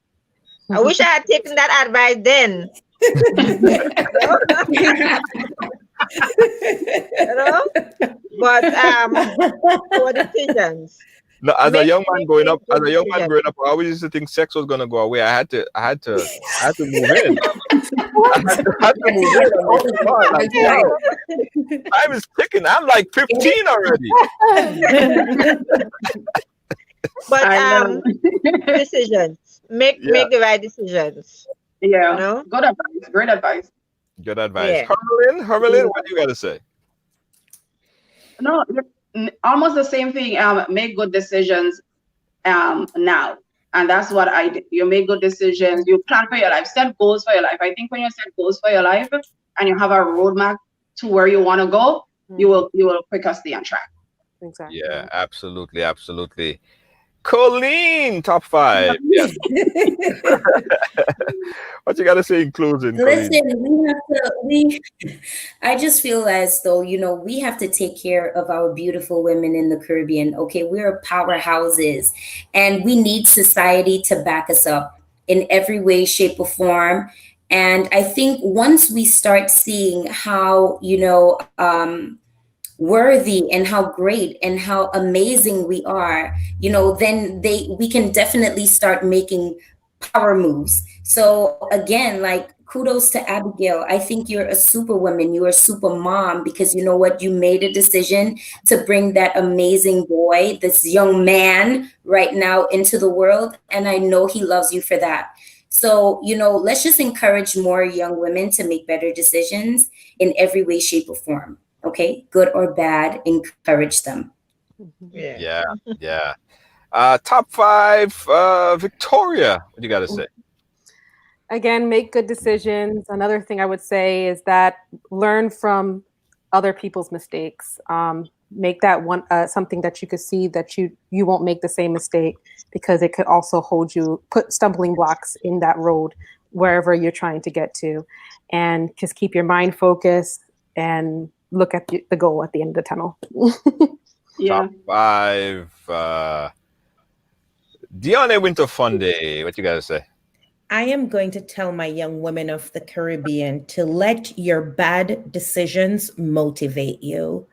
I wish I had taken that advice then. You know? But our decisions. No, as a young man growing up, good decisions. I always used to think sex was gonna go away. I had to move in. I had to move in. And make it fun. Like, wow, time is ticking. I'm like 15 already. But decisions. Make the right decisions. Yeah. You know? Good advice. Great advice. Good advice. Yeah. Hermelin, what do you gotta say? No, almost the same thing. Make good decisions now. And that's what I did. You make good decisions. You plan for your life. Set goals for your life. I think when you set goals for your life and you have a roadmap to where you want to go, you will quicker stay on track. Exactly. Yeah, absolutely. Colleen, top 5. Yes. What you got to say in closing, Colleen? Listen, I just feel as though, we have to take care of our beautiful women in the Caribbean. Okay, we're powerhouses and we need society to back us up in every way, shape, or form. And I think once we start seeing how, worthy and how great and how amazing we are, then we can definitely start making power moves. So again, like, kudos to Abigail. I think you're a superwoman. You're a super mom, because you know what? You made a decision to bring that amazing boy, this young man right now into the world. And I know he loves you for that. So, let's just encourage more young women to make better decisions in every way, shape, or form. Okay, good or bad, encourage them. Yeah. Top 5, Victoria. What do you got to say? Again, make good decisions. Another thing I would say is that learn from other people's mistakes. Make that one something that you could see that you won't make the same mistake, because it could also put stumbling blocks in that road wherever you're trying to get to. And just keep your mind focused and look at the goal at the end of the tunnel. Top 5, Dione Winter Funday. What you got to say? I am going to tell my young women of the Caribbean to let your bad decisions motivate you.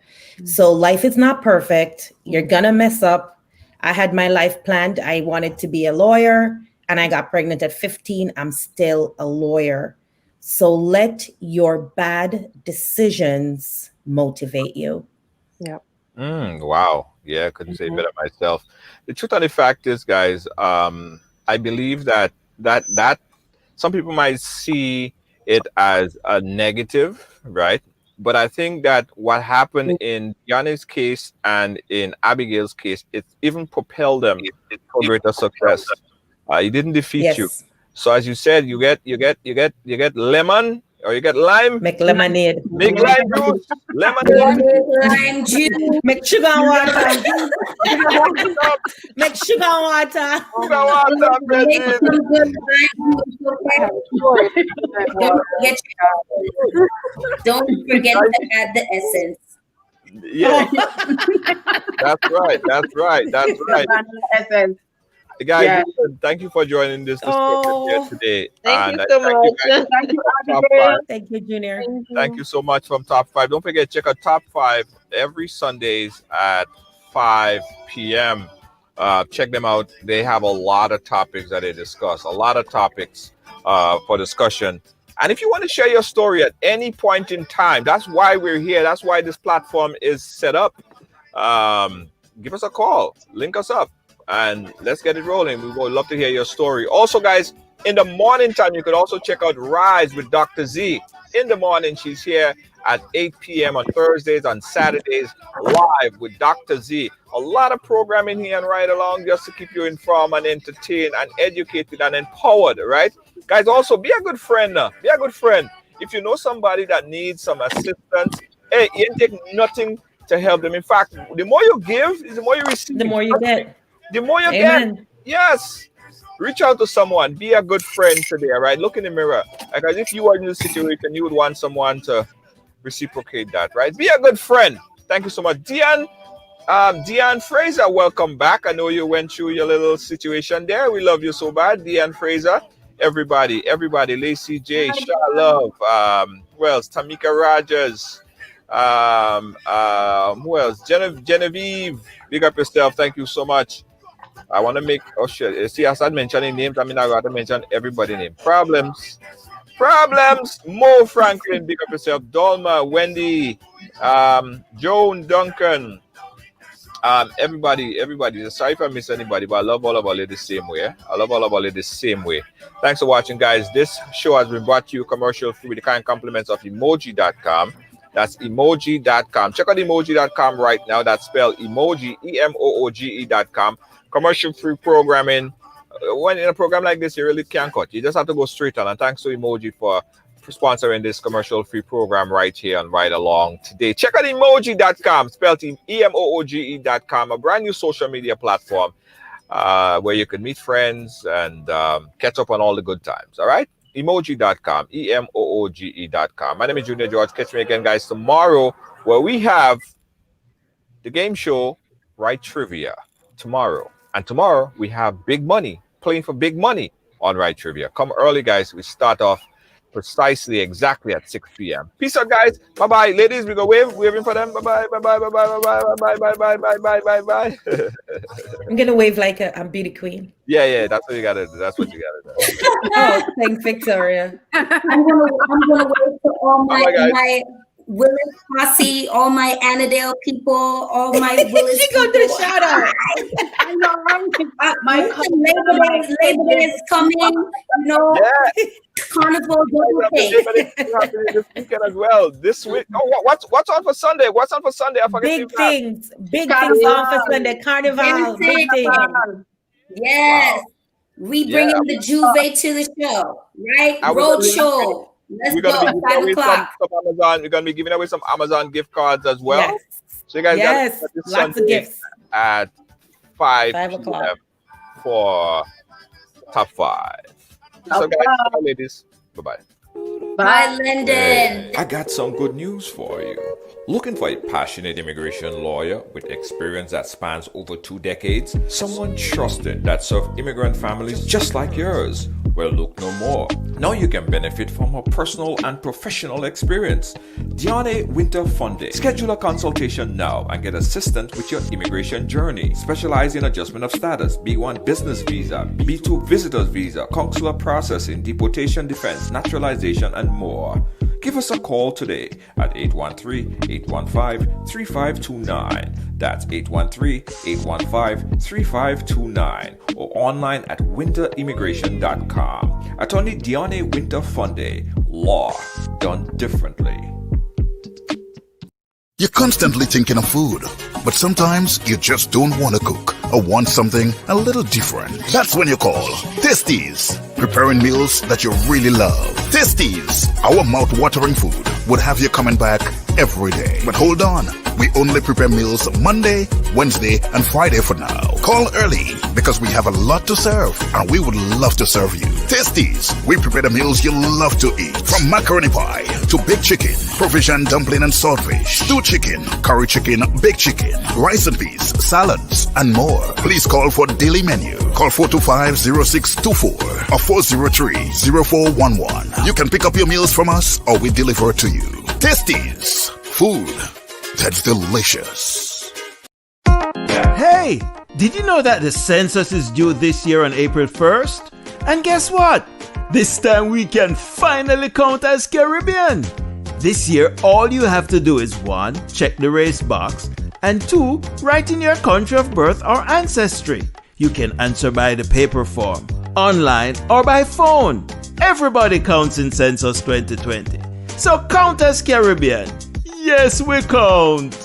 So life is not perfect. You're going to mess up. I had my life planned. I wanted to be a lawyer and I got pregnant at 15. I'm still a lawyer. So let your bad decisions motivate you. Yep. Wow. Yeah, I couldn't say better myself. The truth of the fact is, guys, I believe that some people might see it as a negative, right? But I think that what happened in Yanni's case and in Abigail's case, it even propelled them for greater success. He didn't defeat you. So as you said, you get lemon or you get lime. Make lemonade. Make lime juice. Lemonade. Lime juice. Make sugar and water. Make sugar and water. Sugar water, Make some good Don't forget to add the essence. Yeah. That's right. Essence. Guys, Yeah. listen, thank you for joining this discussion here today. Thank you I so thank you guys much. Thank you, for top Abigail. 5. Thank you, Junior. Thank you so much from Top 5. Don't forget, check out Top 5 every Sundays at 5 p.m. Check them out. They have a lot of topics that they discuss, a lot of topics for discussion. And if you want to share your story at any point in time, that's why we're here. That's why this platform is set up. Give us a call, link us up, and let's get it rolling. We would love to hear your story. Also, guys, in the morning time, you could also check out Rise with Dr. Z. In the morning, she's here at 8 p.m. on Thursdays, on Saturdays, live with Dr. Z. A lot of programming here and Ride Along just to keep you informed and entertained and educated and empowered, right? Guys, also be a good friend. Be a good friend. If you know somebody that needs some assistance, hey, you ain't take nothing to help them. In fact, the more you give, is the more you receive. The more you get. The more you Amen. get. Yes. Reach out to someone. Be a good friend today, right? Look in the mirror. Like as if you were in this situation, you would want someone to reciprocate that, right? Be a good friend. Thank you so much. Deanne Fraser, welcome back. I know you went through your little situation there. We love you so bad. Deanne Fraser. Everybody. Lacey J, Sha Love, who else? Tamika Rogers. Who else? Genevieve, big up yourself. Thank you so much. I want to make, oh shit, see, I started mentioning names. I mean, I got to mention everybody's name. Problems, Mo Franklin, big up yourself. Dolma, Wendy, Joan Duncan, everybody. Sorry if I miss anybody, but I love all of our ladies the same way. Thanks for watching, guys. This show has been brought to you commercial free with the kind compliments of emoji.com. That's emoji.com. Check out emoji.com right now. That's spelled emoji, EMOOGE.com. Commercial free programming. When in a program like this, you really can't cut. You just have to go straight on. And thanks to Emoji for sponsoring this commercial free program right here and Ride Along today. Check out emoji.com, spelled EMOOGE.com, a brand new social media platform where you can meet friends and catch up on all the good times. All right? Emoji.com, EMOOGE.com. My name is Junior George. Catch me again, guys, tomorrow where we have the game show, Right Trivia, tomorrow. And tomorrow we have big money, playing for big money on Right Trivia. Come early, guys. We start off precisely exactly at 6 p.m. Peace out, guys. Bye-bye. Ladies, we go waving for them. Bye-bye, bye-bye, bye-bye, bye-bye, bye-bye, bye-bye, bye-bye. I'm going to wave like I'm Beauty Queen. Yeah, that's what you got to do. That's what you got to do. Oh, thanks, Victoria. I'm gonna wait for all my Willis posse, all my Annandale people, all my Willis She gonna do a shout out. I know. Labor Day is coming. You know, Carnival. This weekend as well. This week. Oh, what's on for Sunday? What's on for Sunday? I forget. Big things on for Sunday. Carnival. Big things. Yes. Wow. We bringing the Juve to the show, right? Road show. Let's go. 5 o'clock. We're gonna be giving away some Amazon gift cards as well. Yes. So you guys got this lots Sunday of gifts at 5 o'clock for top 5. So guys, bye, ladies. Bye-bye. Bye, Lyndon. I got some good news for you. Looking for a passionate immigration lawyer with experience that spans over 2 decades? Someone trusted that served immigrant families just like yours? Well, look no more. Now you can benefit from her personal and professional experience. Diane Winter Funde. Schedule a consultation now and get assistance with your immigration journey. Specialize in adjustment of status, B1 business visa, B2 visitors visa, consular processing, deportation defense, naturalization, and more. Give us a call today at 813-815-3529. That's 813-815-3529 or online at winterimmigration.com. Attorney Diane Winter Funde. Law done differently. You're constantly thinking of food, but sometimes you just don't want to cook or want something a little different. That's when you call Tasties, preparing meals that you really love. Tasties, our mouth-watering food, would have you coming back every day. But hold on, we only prepare meals Monday, Wednesday, and Friday for now. Call early because we have a lot to serve and we would love to serve you. Tasties, we prepare the meals you love to eat. From macaroni pie to baked chicken, provision dumpling and saltfish, stewed chicken, curry chicken, baked chicken, rice and peas, salads, and more. Please call for daily menu. Call 425-0624 or 403-0411. You can pick up your meals from us or we deliver to you. Tasties, food that's delicious. Hey, did you know that the census is due this year on April 1st? And guess what? This time we can finally count as Caribbean. This year, all you have to do is 1. Check the race box, and 2. Write in your country of birth or ancestry. You can answer by the paper form, online, or by phone. Everybody counts in Census 2020. So count as Caribbean. Yes, we count.